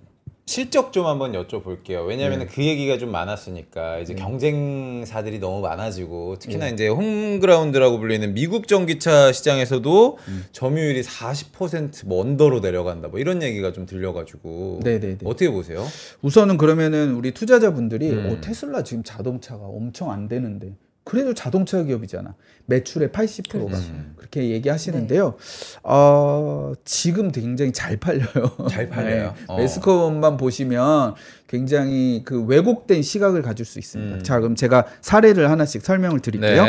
실적 좀 한번 여쭤볼게요. 왜냐하면 그 얘기가 좀 많았으니까 이제 경쟁사들이 너무 많아지고 특히나 이제 홈그라운드라고 불리는 미국 전기차 시장에서도 점유율이 40% 뭐 언더로 내려간다 뭐 이런 얘기가 좀 들려가지고 어떻게 보세요? 우선은 그러면은 우리 투자자분들이 테슬라 지금 자동차가 엄청 안 되는데 그래도 자동차 기업이잖아. 매출의 80%가 그렇게 얘기하시는데요. 지금 굉장히 잘 팔려요. 잘 팔려요. 매스컴만 보시면 굉장히 그 왜곡된 시각을 가질 수 있습니다. 자, 그럼 제가 사례를 하나씩 설명을 드릴게요.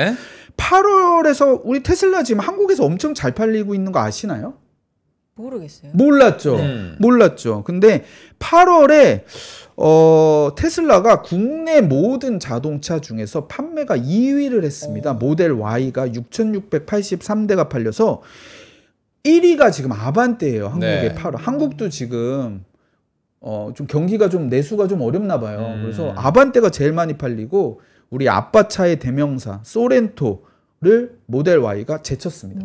8월에서 우리 테슬라 지금 한국에서 엄청 잘 팔리고 있는 거 아시나요? 모르겠어요. 몰랐죠. 근데 8월에 테슬라가 국내 모든 자동차 중에서 판매가 2위를 했습니다. 모델 Y가 6,683대가 팔려서 1위가 지금 아반떼예요. 한국의 8월. 한국도 지금 좀 경기가 좀 내수가 좀 어렵나 봐요. 그래서 아반떼가 제일 많이 팔리고 우리 아빠 차의 대명사 소렌토를 모델 Y가 제쳤습니다.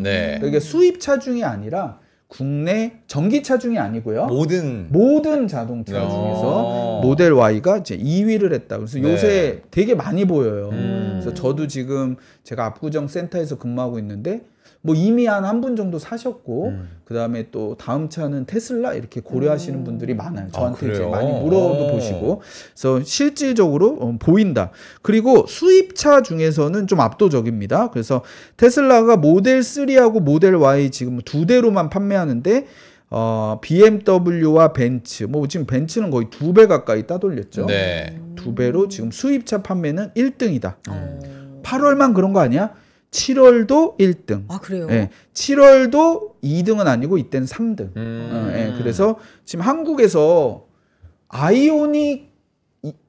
이게 수입 차중이 아니라 국내 전기 차중이 아니고요. 모든 자동차 중에서 모델 Y가 이제 2위를 했다. 그래서 요새 되게 많이 보여요. 그래서 저도 지금 제가 압구정 센터에서 근무하고 있는데 뭐 이미 한 분 정도 사셨고 그다음에 또 다음 차는 테슬라 이렇게 고려하시는 분들이 많아요. 저한테 이제 많이 물어도 보시고 그래서 실질적으로 보인다. 그리고 수입차 중에서는 좀 압도적입니다. 그래서 테슬라가 모델 3하고 모델 Y 지금 2대로만 판매하는데 BMW와 벤츠 뭐 지금 벤츠는 거의 2배 가까이 따돌렸죠. 2배로 지금 수입차 판매는 1등이다. 8월만 그런 거 아니야? 7월도 1등. 아, 그래요? 7월도 2등은 아니고 이때는 3등. 그래서 지금 한국에서 아이오닉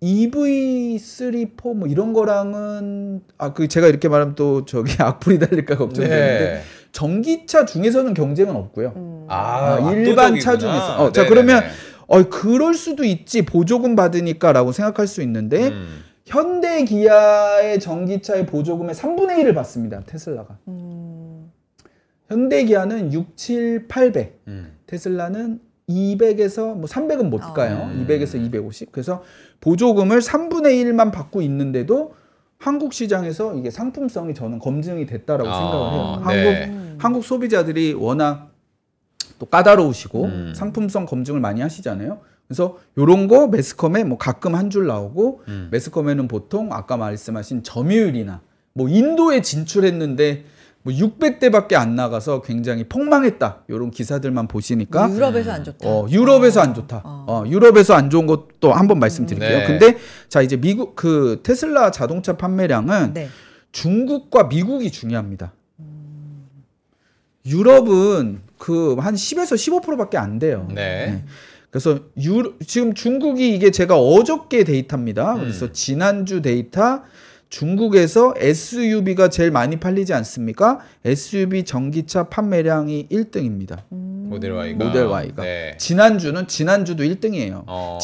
EV3, 4 뭐 이런 거랑은 제가 이렇게 말하면 또 저기 악플이 달릴까 걱정되는데 전기차 중에서는 경쟁은 없고요. 일반 차 중에서. 자, 그러면 그럴 수도 있지 보조금 받으니까라고 생각할 수 있는데 현대 기아의 전기차의 보조금의 3분의 1을 받습니다. 테슬라가. 현대 기아는 6, 7, 800. 테슬라는 200에서 뭐 300은 못 가요. 200에서 250. 그래서 보조금을 3분의 1만 받고 있는데도 한국 시장에서 이게 상품성이 저는 검증이 됐다라고 생각을 해요. 한국 소비자들이 워낙 또 까다로우시고 상품성 검증을 많이 하시잖아요. 그래서 요런 거 매스컴에 뭐 가끔 한 줄 나오고 매스컴에는 보통 아까 말씀하신 점유율이나 뭐 인도에 진출했는데 뭐 600대밖에 안 나가서 굉장히 폭망했다. 요런 기사들만 보시니까 유럽에서 안 좋다. 유럽에서 안 좋다. 유럽에서 안 좋은 것도 한번 말씀드릴게요. 네. 근데 자 이제 미국 그 테슬라 자동차 판매량은 네. 중국과 미국이 중요합니다. 유럽은 그 한 10에서 15%밖에 안 돼요. 네. 그래서 지금 중국이 이게 제가 어저께 데이터입니다. 그래서 지난주 데이터 중국에서 SUV가 제일 많이 팔리지 않습니까? SUV 전기차 판매량이 1등입니다. 모델 Y가. 모델 Y가. 네. 지난주도 1등이에요.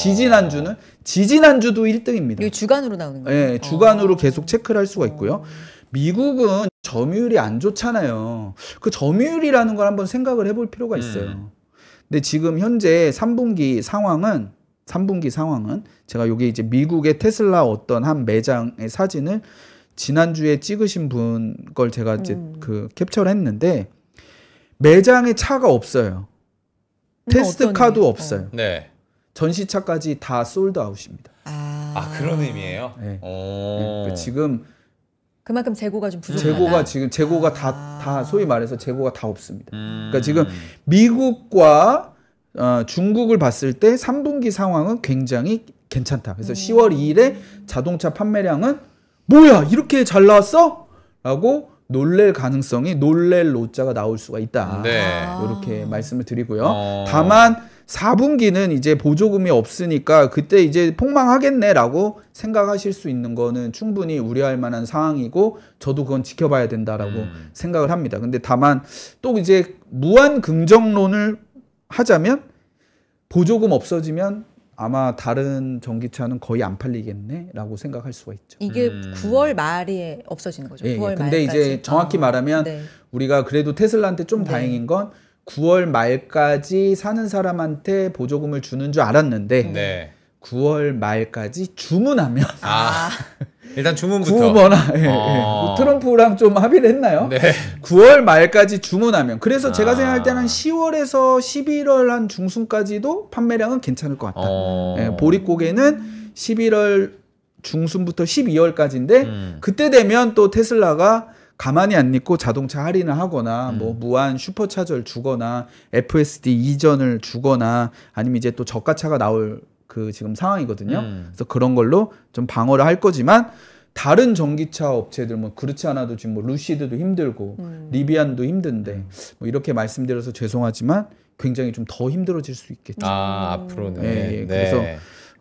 지지난주도 1등입니다. 이게 주간으로 나오는 거예요? 네, 주간으로 계속 체크를 할 수가 있고요. 미국은 점유율이 안 좋잖아요. 그 점유율이라는 걸 한번 생각을 해볼 필요가 있어요. 근데 지금 현재 3분기 상황은 제가 요게 이제 미국의 테슬라 어떤 한 매장의 사진을 지난주에 찍으신 분 걸 제가 이제 그 캡처를 했는데 매장에 차가 없어요. 테스트 카도 없어요. 네. 전시차까지 다 솔드 아웃입니다. 그런 의미예요? 네. 그러니까 지금 그만큼 재고가 좀 부족하다. 재고가 다 소위 말해서 재고가 다 없습니다. 그러니까 지금 미국과 중국을 봤을 때 3분기 상황은 굉장히 괜찮다. 그래서 10월 2일에 자동차 판매량은 뭐야 이렇게 잘 나왔어? 라고 놀랄 노자가 나올 수가 있다. 네. 이렇게 말씀을 드리고요. 다만 4분기는 이제 보조금이 없으니까 그때 이제 폭망하겠네라고 생각하실 수 있는 거는 충분히 우려할 만한 상황이고 저도 그건 지켜봐야 된다라고 생각을 합니다. 근데 다만 또 이제 무한 긍정론을 하자면 보조금 없어지면 아마 다른 전기차는 거의 안 팔리겠네라고 생각할 수가 있죠. 이게 9월 말에 없어지는 거죠. 9월 근데 말까지. 이제 정확히 말하면 우리가 그래도 테슬라한테 좀 다행인 건 9월 말까지 사는 사람한테 보조금을 주는 줄 알았는데 9월 말까지 주문하면 일단 주문부터. 구워나 트럼프랑 좀 합의를 했나요? 네. 9월 말까지 주문하면. 그래서 제가 생각할 때는 10월에서 11월 한 중순까지도 판매량은 괜찮을 것 같다. 보릿고개는 11월 중순부터 12월까지인데 그때 되면 또 테슬라가 가만히 안 있고 자동차 할인을 하거나 뭐 무한 슈퍼차저를 주거나 FSD 이전을 주거나 아니면 이제 또 저가차가 나올 그 지금 상황이거든요. 그래서 그런 걸로 좀 방어를 할 거지만 다른 전기차 업체들 뭐 그렇지 않아도 지금 뭐 루시드도 힘들고 리비안도 힘든데 뭐 이렇게 말씀드려서 죄송하지만 굉장히 좀 더 힘들어질 수 있겠죠. 앞으로는. 그래서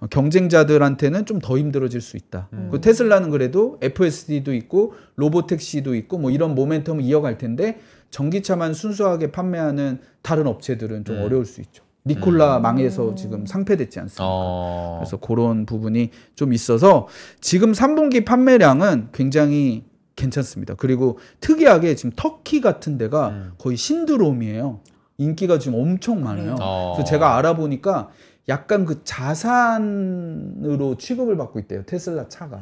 경쟁자들한테는 좀 더 힘들어질 수 있다. 그 테슬라는 그래도 FSD도 있고 로보택시도 있고 뭐 이런 모멘텀을 이어갈 텐데 전기차만 순수하게 판매하는 다른 업체들은 좀 어려울 수 있죠. 니콜라 망해서 지금 상폐됐지 않습니까? 그래서 그런 부분이 좀 있어서 지금 3분기 판매량은 굉장히 괜찮습니다. 그리고 특이하게 지금 터키 같은 데가 거의 신드롬이에요. 인기가 지금 엄청 많아요. 그래서 제가 알아보니까 약간 그 자산으로 취급을 받고 있대요. 테슬라 차가.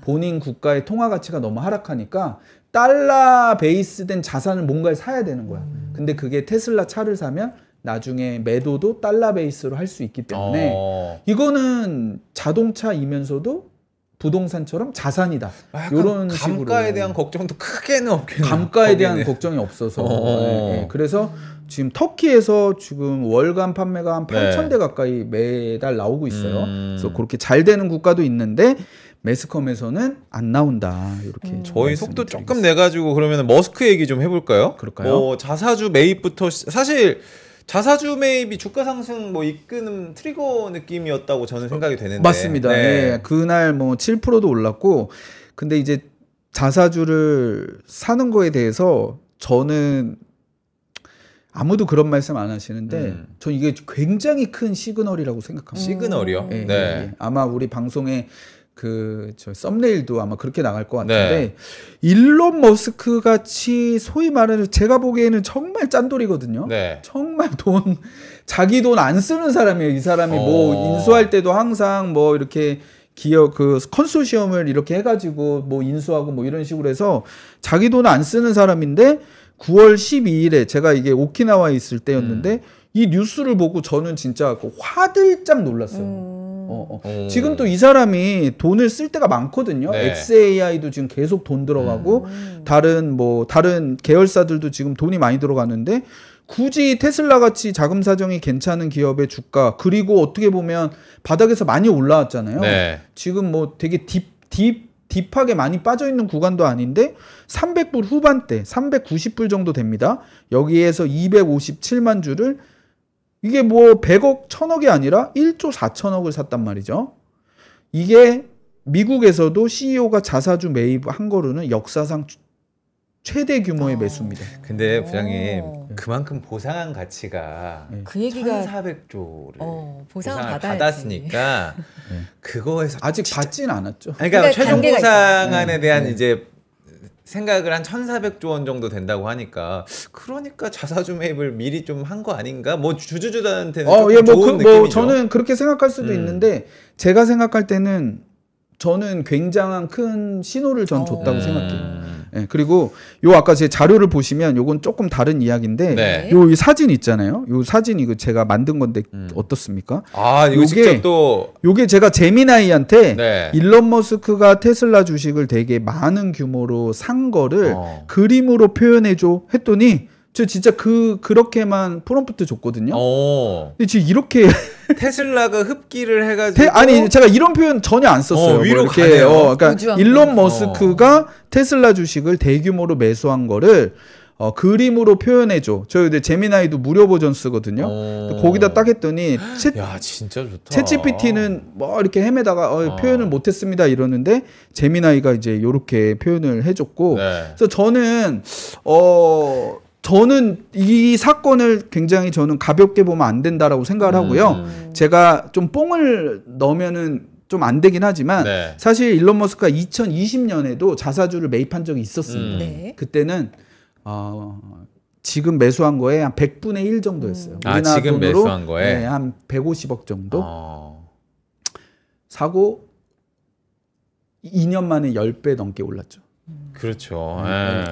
본인 국가의 통화 가치가 너무 하락하니까 달러 베이스된 자산을 뭔가를 사야 되는 거야. 근데 그게 테슬라 차를 사면 나중에 매도도 달러 베이스로 할 수 있기 때문에 이거는 자동차이면서도 부동산처럼 자산이다. 이런 식으로 감가에 대한 걱정도 크게는 없겠네요. 감가에 대한 걱정이 없어서 그래서 지금 터키에서 지금 월간 판매가 한 8,000대 가까이 매달 나오고 있어요. 그래서 그렇게 잘 되는 국가도 있는데 매스컴에서는 안 나온다. 이렇게 저희 속도 조금 내가지고 그러면 머스크 얘기 좀 해볼까요? 그럴까요? 자사주 매입부터 사실 자사주 매입이 주가 상승 뭐 이끄는 트리거 느낌이었다고 저는 생각이 되는데 맞습니다. 네. 그날 뭐 7%도 올랐고 근데 이제 자사주를 사는 거에 대해서 저는 아무도 그런 말씀 안 하시는데 전 이게 굉장히 큰 시그널이라고 생각합니다. 시그널이요? 네. 아마 우리 방송에 저 썸네일도 아마 그렇게 나갈 것 같은데 일론 머스크 같이 소위 말하는 제가 보기에는 정말 짠돌이거든요. 정말 자기 돈 안 쓰는 사람이에요. 이 사람이 뭐 인수할 때도 항상 뭐 이렇게 기업 컨소시엄을 이렇게 해가지고 뭐 인수하고 뭐 이런 식으로 해서 자기 돈 안 쓰는 사람인데 9월 12일에 제가 이게 오키나와에 있을 때였는데 이 뉴스를 보고 저는 진짜 화들짝 놀랐어요. 지금 또 이 사람이 돈을 쓸 때가 많거든요. xAI도 지금 계속 돈 들어가고 다른 계열사들도 지금 돈이 많이 들어가는데 굳이 테슬라 같이 자금 사정이 괜찮은 기업의 주가 그리고 어떻게 보면 바닥에서 많이 올라왔잖아요. 지금 뭐 되게 딥하게 많이 빠져 있는 구간도 아닌데 300불 후반대 390불 정도 됩니다. 여기에서 257만 주를 이게 뭐 100억 1000억이 아니라 1조 4천억을 샀단 말이죠. 이게 미국에서도 CEO가 자사주 매입한 거로는 역사상 최대 규모의 매수입니다. 근데 부장님 그만큼 보상한 가치가 그 얘기가 1,400조를 보상을 받았으니까 그거에서 아직 받진 않았죠. 그러니까 최종 보상안에 대한 이제 생각을 한 1,400조 원 정도 된다고 하니까 그러니까 자사주 매입을 미리 좀 한 거 아닌가? 뭐 주주들한테는 조금 좋은 느낌이죠. 저는 그렇게 생각할 수도 있는데 제가 생각할 때는 저는 굉장한 큰 신호를 전 줬다고 생각해요. 그리고 요 아까 제 자료를 보시면 요건 조금 다른 이야기인데 요 사진 있잖아요. 요 사진 이거 제가 만든 건데 어떻습니까? 이거 직접 또 요게 제가 제미나이한테 일론 머스크가 테슬라 주식을 되게 많은 규모로 산 거를 그림으로 표현해 줘 했더니 저 진짜 그렇게만 프롬프트 줬거든요. 근데 지금 이렇게 테슬라가 흡기를 해가지고 아니 제가 이런 표현 전혀 안 썼어요. 위로 뭐 이렇게 그러니까 일론 머스크가 테슬라 주식을 대규모로 매수한 거를 그림으로 표현해줘. 저 이제 제미나이도 무료 버전 쓰거든요. 거기다 딱 했더니 야 진짜 좋다. 챗GPT는 뭐 이렇게 헤매다가 표현을 못했습니다 이러는데 제미나이가 이제 이렇게 표현을 해줬고 그래서 저는 이 사건을 굉장히 저는 가볍게 보면 안 된다라고 생각을 하고요. 제가 좀 뽕을 넣으면은 좀 안 되긴 하지만 사실 일론 머스크가 2020년에도 자사주를 매입한 적이 있었습니다. 그때는 지금 매수한 거에 한 100분의 1 정도였어요. 우리나라 지금 돈으로 매수한 거에 한 150억 정도 사고 2년 만에 10배 넘게 올랐죠. 그렇죠.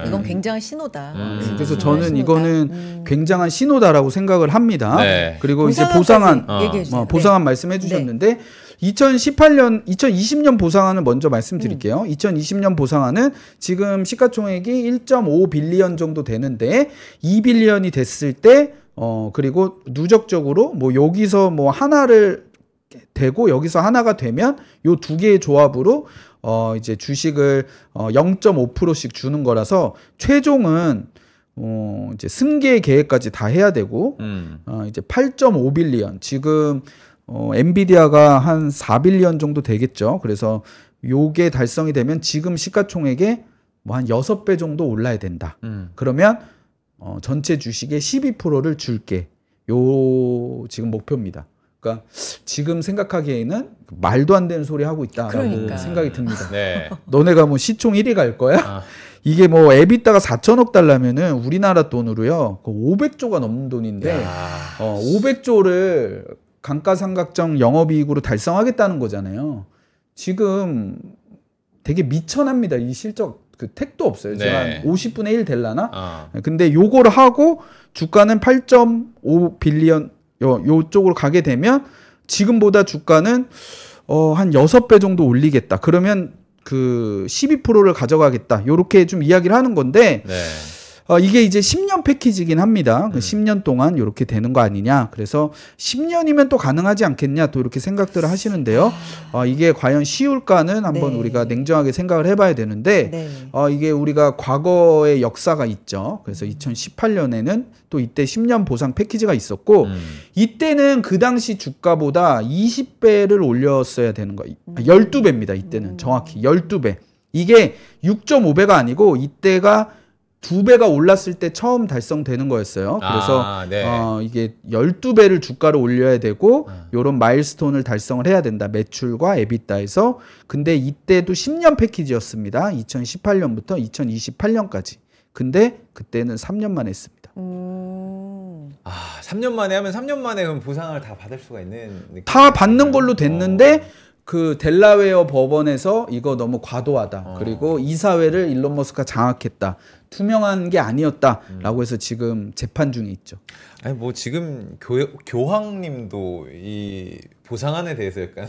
이건 굉장한 신호다. 그래서 저는 이거는 굉장한 신호다라고 생각을 합니다. 그리고 이제 보상안 말씀해 주셨는데 2020년 보상안을 먼저 말씀드릴게요. 2020년 보상안은 지금 시가총액이 1.5 빌리언 정도 되는데 2빌리언이 됐을 때 그리고 누적적으로 뭐 여기서 뭐 하나를 되고 여기서 하나가 되면 요 두 개의 조합으로 이제 주식을 0.5%씩 주는 거라서 최종은 이제 승계 계획까지 다 해야 되고 이제 8.5빌리언 지금 엔비디아가 한 4빌리언 정도 되겠죠. 그래서 요게 달성이 되면 지금 시가총액의 뭐 한 6배 정도 올라야 된다. 그러면 전체 주식의 12%를 줄게. 요 지금 목표입니다. 그러니까 지금 생각하기에는 말도 안 되는 소리 하고 있다라고 생각이 듭니다. 너네가 뭐 시총 1위 갈 거야? 이게 뭐 에비타가 4천억 달러면은 우리나라 돈으로요 500조가 넘는 돈인데 500조를 감가상각정 영업이익으로 달성하겠다는 거잖아요. 지금 되게 미천합니다. 이 실적 그 택도 없어요. 제가 한 50분의 1 될라나? 근데 요거를 하고 주가는 8.5 빌리언 요쪽으로 가게 되면 지금보다 주가는 한 6배 정도 올리겠다. 그러면 그 12%를 가져가겠다. 요렇게 좀 이야기를 하는 건데 이게 이제 10년 패키지긴 합니다. 10년 동안 이렇게 되는 거 아니냐. 그래서 10년이면 또 가능하지 않겠냐. 또 이렇게 생각들을 하시는데요. 이게 과연 쉬울까는 한번 우리가 냉정하게 생각을 해봐야 되는데 이게 우리가 과거의 역사가 있죠. 그래서 2018년에는 또 이때 10년 보상 패키지가 있었고 이때는 그 당시 주가보다 20배를 올렸어야 되는 거예요. 12배입니다. 이때는 정확히 12배. 이게 6.5배가 아니고 이때가 2배가 올랐을 때 처음 달성되는 거였어요. 그래서 네. 이게 12배를 주가를 올려야 되고 요런 마일스톤을 달성을 해야 된다. 매출과 에비타에서. 근데 이때도 10년 패키지였습니다. 2018년부터 2028년까지. 근데 그때는 3년 만에 했습니다. 3년 만에 하면 3년 만에 그럼 보상을 다 받을 수가 있는 느낌. 다 받는 걸로 됐는데 그 델라웨어 법원에서 이거 너무 과도하다. 그리고 이사회를 일론 머스크가 장악했다. 투명한 게 아니었다라고 해서 지금 재판 중에 있죠. 아니 뭐 지금 교황님도 이 보상안에 대해서 약간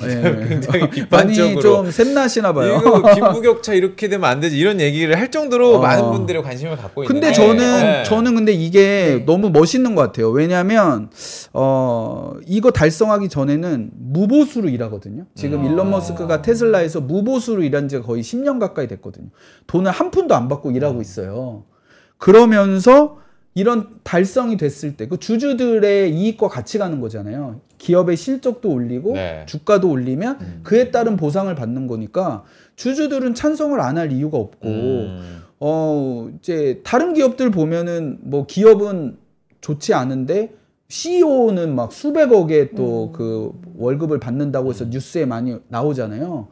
굉장히 비판적으로 많이 좀 샘나시나 봐요. 이거 빈부격차 이렇게 되면 안 되지 이런 얘기를 할 정도로 많은 분들이 관심을 갖고 있는데. 근데 저는 근데 이게 너무 멋있는 것 같아요. 왜냐하면 이거 달성하기 전에는 무보수로 일하거든요. 지금 일론 머스크가 테슬라에서 무보수로 일한 지가 거의 10년 가까이 됐거든요. 돈을 한 푼도 안 받고 일하고 있어요. 그러면서 이런 달성이 됐을 때 그 주주들의 이익과 같이 가는 거잖아요. 기업의 실적도 올리고 주가도 올리면 그에 따른 보상을 받는 거니까 주주들은 찬성을 안 할 이유가 없고 이제 다른 기업들 보면은 뭐 기업은 좋지 않은데 CEO는 막 수백억의 또 그 월급을 받는다고 해서 뉴스에 많이 나오잖아요.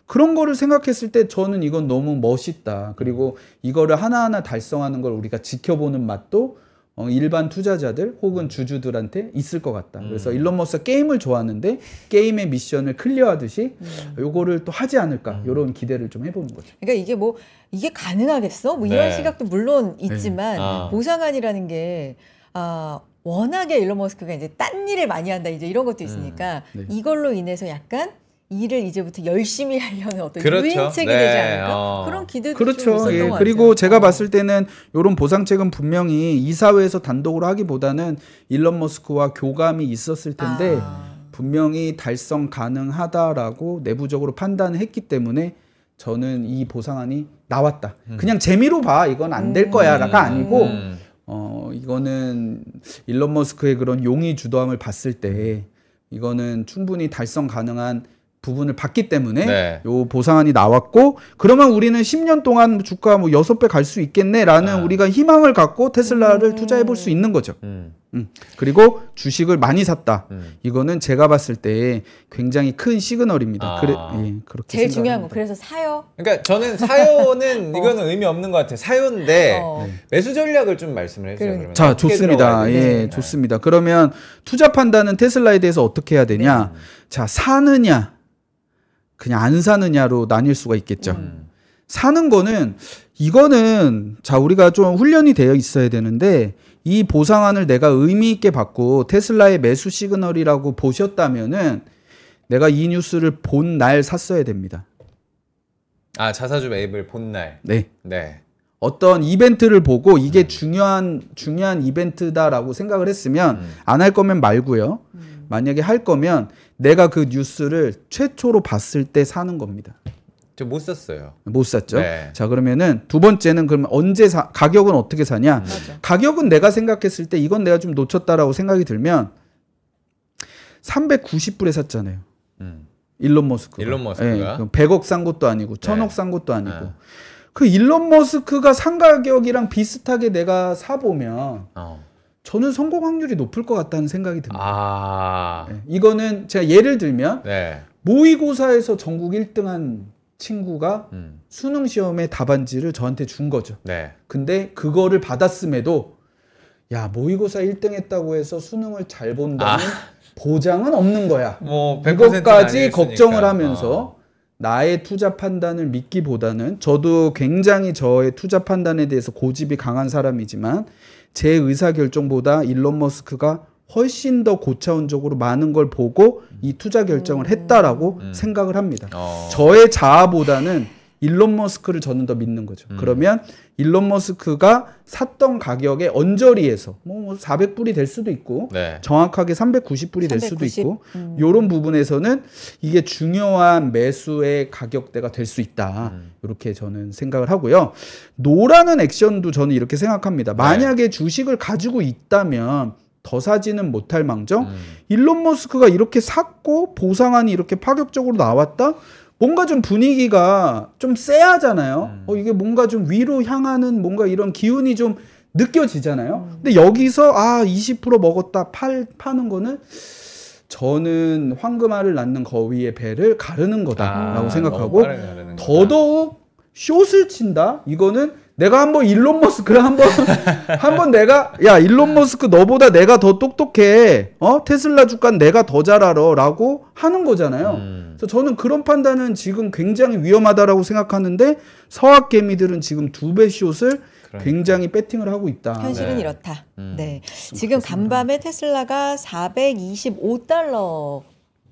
그런 거를 생각했을 때 저는 이건 너무 멋있다. 그리고 이거를 하나하나 달성하는 걸 우리가 지켜보는 맛도 일반 투자자들 혹은 주주들한테 있을 것 같다. 그래서 일론 머스크가 게임을 좋아하는데 게임의 미션을 클리어하듯이 요거를 또 하지 않을까. 이런 기대를 좀 해보는 거죠. 그러니까 이게 가능하겠어? 뭐 이런 시각도 물론 있지만 보상안이라는 게 워낙에 일론 머스크가 이제 딴 일을 많이 한다 이제 이런 것도 있으니까 이걸로 인해서 약간 일을 이제부터 열심히 하려는 어떤 유인책이 되지 않을까? 그런 기대도 좀 있었던 것 같아요. 그리고 제가 봤을 때는 이런 보상책은 분명히 이사회에서 단독으로 하기보다는 일론 머스크와 교감이 있었을 텐데 분명히 달성 가능하다라고 내부적으로 판단을 했기 때문에 저는 이 보상안이 나왔다. 그냥 재미로 봐. 이건 안 될 거야가 아니고 이거는 일론 머스크의 그런 용의 주도함을 봤을 때 이거는 충분히 달성 가능한 부분을 봤기 때문에 요 보상안이 나왔고 그러면 우리는 10년 동안 주가 뭐 6배 갈 수 있겠네라는 우리가 희망을 갖고 테슬라를 투자해 볼 수 있는 거죠. 그리고 주식을 많이 샀다. 이거는 제가 봤을 때 굉장히 큰 시그널입니다. 그렇게 제일 중요한 거 그래서 사요. 그러니까 저는 사요는 이거는 의미 없는 것 같아요. 사요인데 매수 전략을 좀 말씀을 해주세요. 그러면. 자, 좋습니다. 좋습니다. 그러면 투자 판단은 테슬라에 대해서 어떻게 해야 되냐? 자, 사느냐 그냥 안 사느냐로 나뉠 수가 있겠죠. 사는 거는 이거는 자 우리가 좀 훈련이 되어 있어야 되는데 이 보상안을 내가 의미 있게 받고 테슬라의 매수 시그널이라고 보셨다면은 내가 이 뉴스를 본 날 샀어야 됩니다. 자사주 매입을 본 날. 네. 어떤 이벤트를 보고 이게 중요한 이벤트다라고 생각을 했으면 안 할 거면 말고요. 만약에 할 거면 내가 그 뉴스를 최초로 봤을 때 사는 겁니다. 저 못 샀어요. 못 샀죠. 자 그러면은 두 번째는 그러면 언제 가격은 어떻게 사냐? 가격은 내가 생각했을 때 이건 내가 좀 놓쳤다라고 생각이 들면 390불에 샀잖아요. 일론 머스크가. 100억 산 것도 아니고 1000억 산 것도 아니고. 그 일론 머스크가 산 가격이랑 비슷하게 내가 사보면 저는 성공 확률이 높을 것 같다는 생각이 듭니다. 이거는 제가 예를 들면 모의고사에서 전국 1등한 친구가 수능 시험의 답안지를 저한테 준 거죠. 근데 그거를 받았음에도 야 모의고사 1등 했다고 해서 수능을 잘 본다는 보장은 없는 거야. 뭐 이것까지 걱정을 하면서 나의 투자 판단을 믿기보다는 저도 굉장히 저의 투자 판단에 대해서 고집이 강한 사람이지만 제 의사결정보다 일론 머스크가 훨씬 더 고차원적으로 많은 걸 보고 이 투자 결정을 했다라고 생각을 합니다. 저의 자아보다는 일론 머스크를 저는 더 믿는 거죠. 그러면 일론 머스크가 샀던 가격의 언저리에서 뭐 400불이 될 수도 있고 정확하게 390불이 될 수도 있고 이런 부분에서는 이게 중요한 매수의 가격대가 될 수 있다. 이렇게 저는 생각을 하고요. 노라는 액션도 저는 이렇게 생각합니다. 만약에 주식을 가지고 있다면 더 사지는 못할 망정 일론 머스크가 이렇게 샀고 보상안이 이렇게 파격적으로 나왔다? 뭔가 좀 분위기가 좀 쎄하잖아요. 이게 뭔가 좀 위로 향하는 뭔가 이런 기운이 좀 느껴지잖아요. 근데 여기서 20% 먹었다 파는 거는 저는 황금알을 낳는 거위의 배를 가르는 거다라고 생각하고 더더욱 숏을 친다? 이거는 내가 한번 일론 머스크를 한번 내가 야 일론 머스크 너보다 내가 더 똑똑해 테슬라 주가는 내가 더 잘 알아라고 하는 거잖아요. 그래서 저는 그런 판단은 지금 굉장히 위험하다라고 생각하는데 서학 개미들은 지금 2배 숏을 굉장히 배팅을 하고 있다. 현실은 이렇다. 네, 지금 간밤에 테슬라가 425달러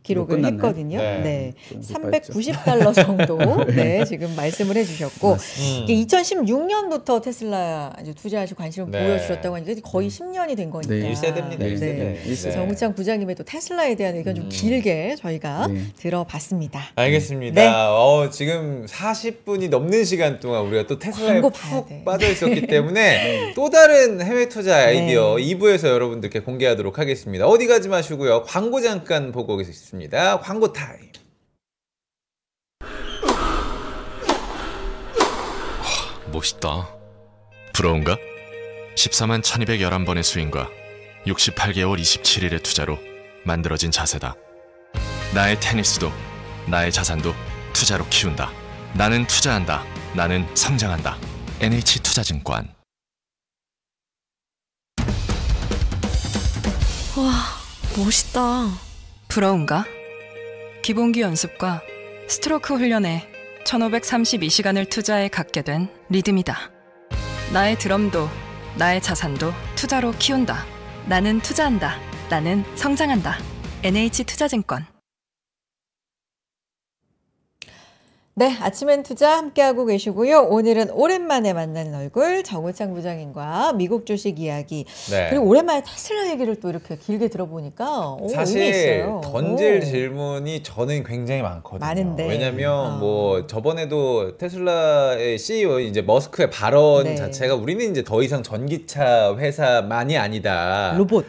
기록을 했거든요. 네. 390달러 정도. 네, 지금 말씀을 해주셨고, 이게 2016년부터 테슬라 투자하시고 관심을 보여주셨다고 하니까 거의 10년이 된 거니까. 1세대입니다. 1세대. 정우창 부장님의 또 테슬라에 대한 의견 좀 길게 저희가 들어봤습니다. 알겠습니다. 지금 40분이 넘는 시간 동안 우리가 또 테슬라에 푹 빠져 있었기 때문에 또 다른 해외 투자 아이디어 2부에서 여러분들께 공개하도록 하겠습니다. 어디 가지 마시고요. 광고 잠깐 보고 계십니다. 광고 타임. 멋있다. 부러운가? 14만 1211번의 스윙과 68개월 27일의 투자로 만들어진 자세다. 나의 테니스도 나의 자산도 투자로 키운다. 나는 투자한다. 나는 성장한다. NH투자증권. 와, 멋있다. 부러운가? 기본기 연습과 스트로크 훈련에 1532시간을 투자해 갖게 된 리듬이다. 나의 드럼도 나의 자산도 투자로 키운다. 나는 투자한다. 나는 성장한다. NH투자증권. 네, 아침엔 투자 함께하고 계시고요. 오늘은 오랜만에 만나는 얼굴 정우창 부장님과 미국 주식 이야기 그리고 오랜만에 테슬라 얘기를 또 이렇게 길게 들어보니까 사실 던질 질문이 저는 굉장히 많거든요. 많은데 왜냐면 뭐 저번에도 테슬라의 CEO 이제 머스크의 발언 자체가 우리는 이제 더 이상 전기차 회사만이 아니다. 로봇.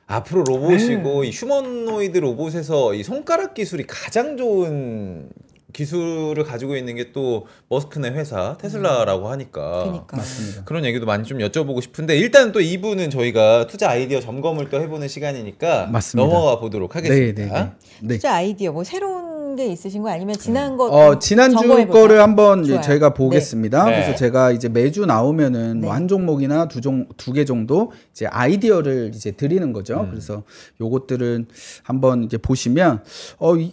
앞으로 로봇이고 이 휴머노이드 로봇에서 이 손가락 기술이 가장 좋은 기술을 가지고 있는 게 또 머스크네 회사 테슬라라고 하니까 맞습니다. 그런 얘기도 많이 좀 여쭤보고 싶은데 일단 또 2부는 저희가 투자 아이디어 점검을 또 해보는 시간이니까 맞습니다. 넘어가 보도록 하겠습니다. 네. 투자 아이디어 뭐 새로운 게 있으신 거 아니면 지난 거 지난주 거를 한번 좋아요. 저희가 보겠습니다. 네. 그래서 제가 이제 매주 나오면은 뭐 한 종목이나 두 개 정도 이제 아이디어를 이제 드리는 거죠. 그래서 요것들은 한번 이제 보시면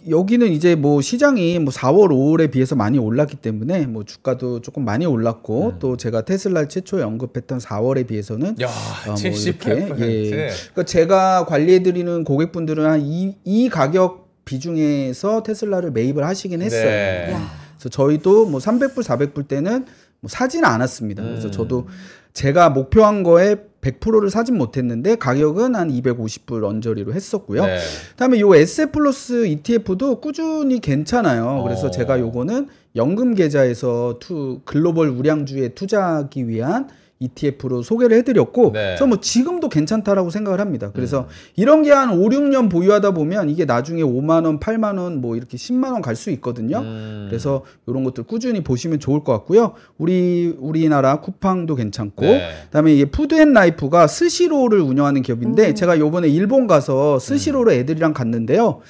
여기는 이제 뭐 시장이 뭐 4월, 5월에 비해서 많이 올랐기 때문에 뭐 주가도 조금 많이 올랐고 또 제가 테슬라 최초에 언급했던 4월에 비해서는 78%. 그러니까 제가 관리해 드리는 고객분들은 한 이 가격 비중에서 테슬라를 매입을 하시긴 했어요. 그래서 저희도 뭐 300불, 400불 때는 뭐 사지는 않았습니다. 그래서 저도 제가 목표한 거에 100%를 사진 못했는데 가격은 한 250불 언저리로 했었고요. 그다음에 요 SF 플러스 ETF도 꾸준히 괜찮아요. 그래서 제가 요거는 연금 계좌에서 글로벌 우량주에 투자하기 위한 ETF로 소개를 해드렸고 그래서 뭐 지금도 괜찮다라고 생각을 합니다. 그래서 이런 게 한 5, 6년 보유하다 보면 이게 나중에 5만 원, 8만 원, 뭐 이렇게 10만 원 갈 수 있거든요. 그래서 이런 것들 꾸준히 보시면 좋을 것 같고요. 우리나라 쿠팡도 괜찮고 그다음에 이게 푸드앤라이프가 스시로를 운영하는 기업인데 제가 요번에 일본 가서 스시로를 애들이랑 갔는데요.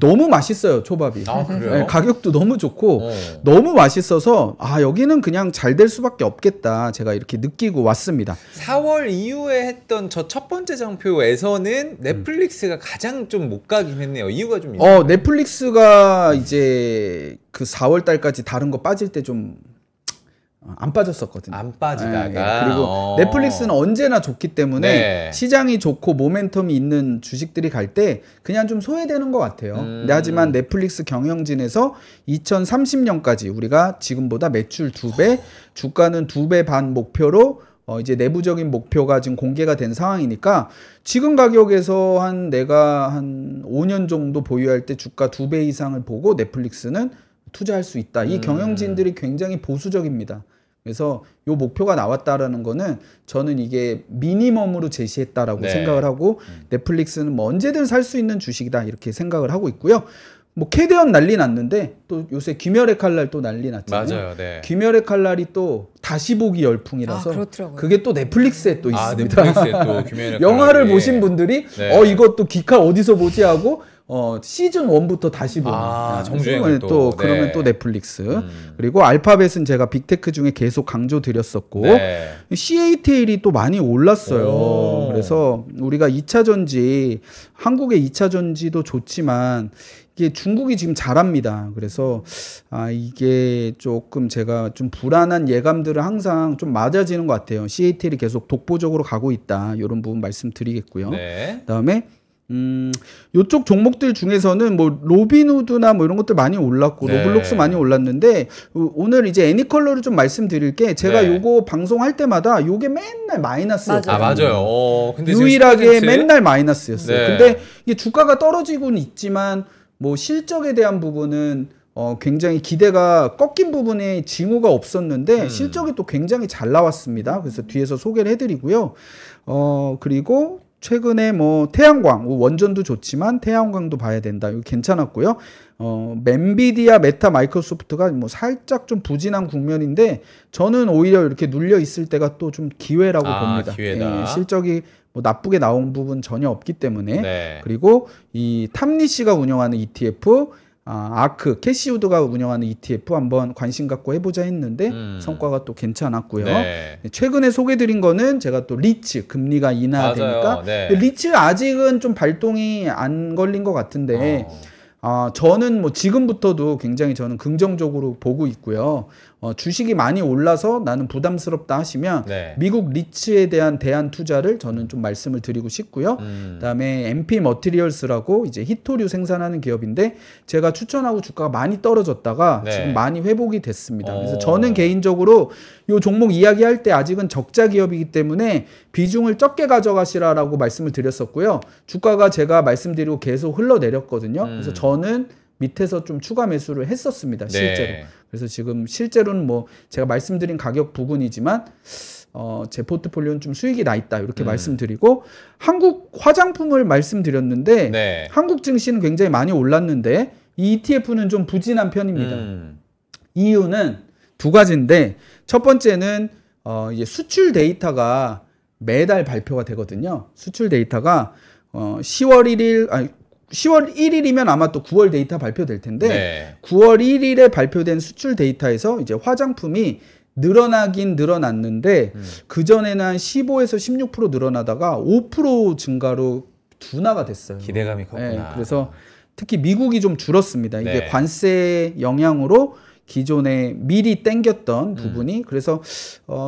너무 맛있어요, 초밥이. 그래요? 가격도 너무 좋고 너무 맛있어서 여기는 그냥 잘 될 수밖에 없겠다. 제가 이렇게 느끼고 왔습니다. 4월 이후에 했던 저 첫 번째 장표에서는 넷플릭스가 가장 좀 못 가긴 했네요. 이유가 좀 있어요. 넷플릭스가 이제 그 4월 달까지 다른 거 빠질 때 좀 안 빠졌었거든요. 안 빠지다가. 그리고 넷플릭스는 언제나 좋기 때문에 시장이 좋고 모멘텀이 있는 주식들이 갈 때 그냥 좀 소외되는 것 같아요. 근데 하지만 넷플릭스 경영진에서 2030년까지 우리가 지금보다 매출 2배, 주가는 2배 반 목표로 이제 내부적인 목표가 지금 공개가 된 상황이니까 지금 가격에서 내가 한 5년 정도 보유할 때 주가 2배 이상을 보고 넷플릭스는 투자할 수 있다. 이 경영진들이 굉장히 보수적입니다. 그래서 요 목표가 나왔다라는 거는 저는 이게 미니멈으로 제시했다라고 생각을 하고 넷플릭스는 뭐 언제든 살 수 있는 주식이다 이렇게 생각을 하고 있고요. 뭐 캐대언 난리 났는데 또 요새 귀멸의 칼날 또 난리 났잖아요. 맞아요. 네. 귀멸의 칼날이 또 다시 보기 열풍이라서 그게 또 넷플릭스에 또 있습니다. 넷플릭스에 또 귀멸의 영화를 칼날이. 보신 분들이 이것도 귀칼 어디서 보지 하고 시즌 1부터 다시 보는. 정주행을 또 그러면 또 넷플릭스. 그리고 알파벳은 제가 빅테크 중에 계속 강조드렸었고 CATL이 또 많이 올랐어요. 그래서 우리가 2차 전지, 한국의 2차 전지도 좋지만 이게 중국이 지금 잘합니다. 그래서 이게 조금 제가 좀 불안한 예감들을 항상 좀 맞아지는 것 같아요. CATL이 계속 독보적으로 가고 있다. 이런 부분 말씀드리겠고요. 그다음에 요쪽 종목들 중에서는 뭐 로빈후드나 뭐 이런 것들 많이 올랐고 로블록스 많이 올랐는데 오늘 이제 애니컬러를 좀 말씀드릴 게 제가 요거 방송할 때마다 요게 맨날 마이너스였어요. 맞아요. 근데 유일하게 맨날 마이너스였어요. 근데 이게 주가가 떨어지고는 있지만 뭐 실적에 대한 부분은 굉장히 기대가 꺾인 부분에 징후가 없었는데 실적이 또 굉장히 잘 나왔습니다. 그래서 뒤에서 소개를 해드리고요. 그리고 최근에 뭐 태양광, 원전도 좋지만 태양광도 봐야 된다. 이거 괜찮았고요. 엔비디아, 메타, 마이크로소프트가 뭐 살짝 좀 부진한 국면인데 저는 오히려 이렇게 눌려 있을 때가 또 좀 기회라고 봅니다. 기회다. 실적이 뭐 나쁘게 나온 부분 전혀 없기 때문에. 그리고 이 탐리씨가 운영하는 ETF, 아크, 캐시우드가 운영하는 ETF 한번 관심 갖고 해보자 했는데 성과가 또 괜찮았고요. 최근에 소개드린 거는 제가 또 리츠, 금리가 인하되니까 리츠 아직은 좀 발동이 안 걸린 것 같은데 저는 뭐 지금부터도 굉장히 저는 긍정적으로 보고 있고요. 주식이 많이 올라서 나는 부담스럽다 하시면 미국 리츠에 대한 대안 투자를 저는 좀 말씀을 드리고 싶고요. 그다음에 MP 머티리얼스라고 이제 히토류 생산하는 기업인데 제가 추천하고 주가가 많이 떨어졌다가 지금 많이 회복이 됐습니다. 그래서 저는 개인적으로 이 종목 이야기할 때 아직은 적자 기업이기 때문에 비중을 적게 가져가시라라고 말씀을 드렸었고요. 주가가 제가 말씀드리고 계속 흘러내렸거든요. 그래서 저는 밑에서 좀 추가 매수를 했었습니다. 실제로. 그래서 지금 실제로는 뭐 제가 말씀드린 가격 부근이지만 제 포트폴리오는 좀 수익이 나 있다 이렇게 말씀드리고 한국 화장품을 말씀드렸는데 한국 증시는 굉장히 많이 올랐는데 이 ETF는 좀 부진한 편입니다. 이유는 두 가지인데 첫 번째는 이제 수출 데이터가 매달 발표가 되거든요. 수출 데이터가 10월 1일이면 아마 또 9월 데이터 발표될 텐데 9월 1일에 발표된 수출 데이터에서 이제 화장품이 늘어나긴 늘어났는데 그전에는 한 15에서 16% 늘어나다가 5% 증가로 둔화가 됐어요. 기대감이 컸구나. 그래서 특히 미국이 좀 줄었습니다. 이게 관세 영향으로 기존에 미리 땡겼던 부분이 그래서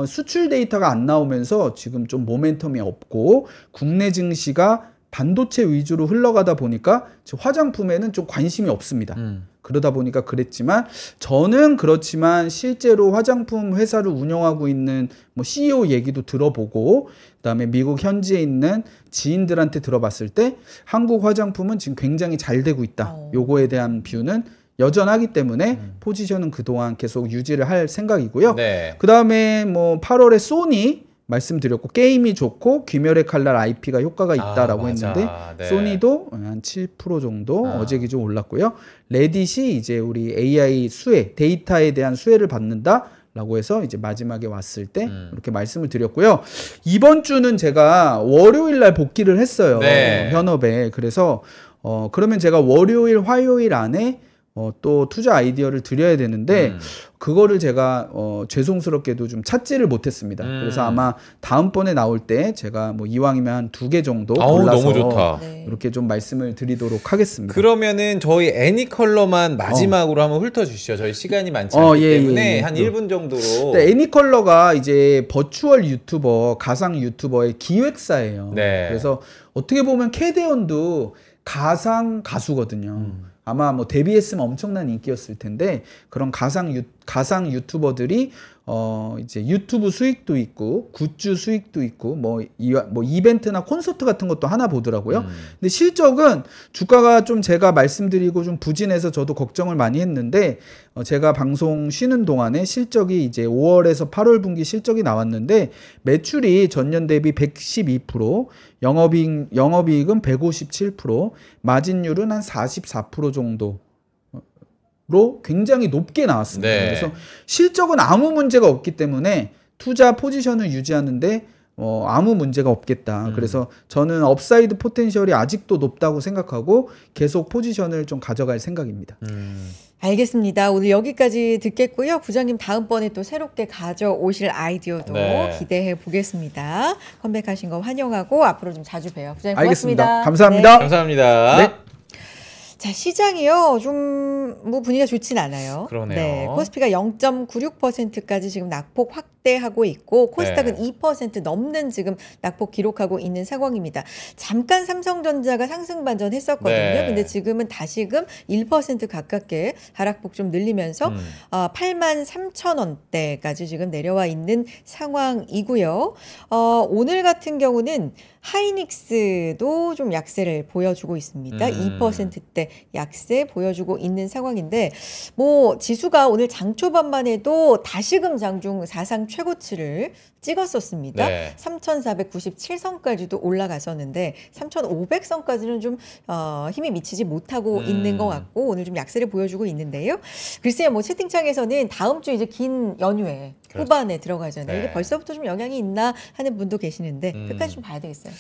수출 데이터가 안 나오면서 지금 좀 모멘텀이 없고 국내 증시가 반도체 위주로 흘러가다 보니까 화장품에는 좀 관심이 없습니다. 그러다 보니까 그랬지만 저는 그렇지만 실제로 화장품 회사를 운영하고 있는 뭐 CEO 얘기도 들어보고 그다음에 미국 현지에 있는 지인들한테 들어봤을 때 한국 화장품은 지금 굉장히 잘 되고 있다. 요거에 대한 뷰는 여전하기 때문에 포지션은 그동안 계속 유지를 할 생각이고요. 그다음에 뭐 8월에 소니 말씀드렸고 게임이 좋고 귀멸의 칼날 IP가 효과가 있다라고 했는데 소니도 한 7% 정도 어제 기준 올랐고요. 레딧이 이제 우리 AI 수혜 데이터에 대한 수혜를 받는다라고 해서 이제 마지막에 왔을 때 이렇게 말씀을 드렸고요. 이번 주는 제가 월요일 날 복귀를 했어요. 현업에. 그래서 그러면 제가 월요일 화요일 안에 또 투자 아이디어를 드려야 되는데 그거를 제가 죄송스럽게도 좀 찾지를 못했습니다. 그래서 아마 다음번에 나올 때 제가 뭐 이왕이면 한 2개 정도 골라서 너무 좋다. 이렇게 좀 말씀을 드리도록 하겠습니다. 그러면은 저희 애니컬러만 마지막으로 한번 훑어주시죠. 저희 시간이 많지 않기 때문에 한 1분 정도로. 애니컬러가 이제 버추얼 유튜버, 가상 유튜버의 기획사예요. 그래서 어떻게 보면 캐대언도 가상 가수거든요. 아마 뭐 데뷔했으면 엄청난 인기였을 텐데 그런 가상 유튜버들이 이제 유튜브 수익도 있고 굿즈 수익도 있고 뭐 이벤트나 콘서트 같은 것도 하나 보더라고요. 근데 실적은 주가가 좀 제가 말씀드리고 좀 부진해서 저도 걱정을 많이 했는데 제가 방송 쉬는 동안에 실적이 이제 5월에서 8월 분기 실적이 나왔는데 매출이 전년 대비 112%, 영업이익은 157%, 마진율은 한 44% 정도 굉장히 높게 나왔습니다. 네. 그래서 실적은 아무 문제가 없기 때문에 투자 포지션을 유지하는데 아무 문제가 없겠다. 그래서 저는 업사이드 포텐셜이 아직도 높다고 생각하고 계속 포지션을 좀 가져갈 생각입니다. 알겠습니다. 오늘 여기까지 듣겠고요. 부장님 다음번에 또 새롭게 가져오실 아이디어도 네. 기대해 보겠습니다. 컴백하신 거 환영하고 앞으로 좀 자주 봬요. 부장님 알겠습니다. 고맙습니다. 감사합니다. 네. 감사합니다. 네. 자, 시장이요. 좀 뭐 분위기가 좋진 않아요. 그러네요. 네, 코스피가 0.96%까지 지금 낙폭 확대하고 있고 코스닥은 네. 2% 넘는 지금 낙폭 기록하고 있는 상황입니다. 잠깐 삼성전자가 상승 반전했었거든요. 네. 근데 지금은 다시금 1% 가깝게 하락폭 좀 늘리면서 83,000원대까지 지금 내려와 있는 상황이고요. 오늘 같은 경우는 하이닉스도 좀 약세를 보여주고 있습니다. 2%대 약세 보여주고 있는 상황인데 뭐 지수가 오늘 장 초반만 해도 다시금 장중 사상 최고치를 찍었었습니다. 네. 3,497선까지도 올라갔었는데 3,500선까지는 좀 힘이 미치지 못하고 있는 것 같고 오늘 좀 약세를 보여주고 있는데요. 글쎄요, 뭐 채팅창에서는 다음 주 이제 긴 연휴에 그렇죠. 후반에 들어가잖아요. 네. 이게 벌써부터 좀 영향이 있나 하는 분도 계시는데 끝까지 좀 봐야 되겠어요.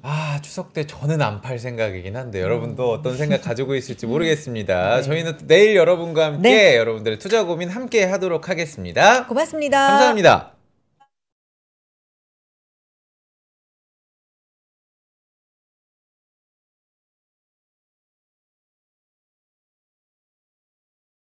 아, 추석 때 저는 안 팔 생각이긴 한데 여러분도 어떤 생각 가지고 있을지 모르겠습니다. 네. 저희는 또 내일 여러분과 함께 네. 여러분들의 투자 고민 함께 하도록 하겠습니다. 고맙습니다. 감사합니다.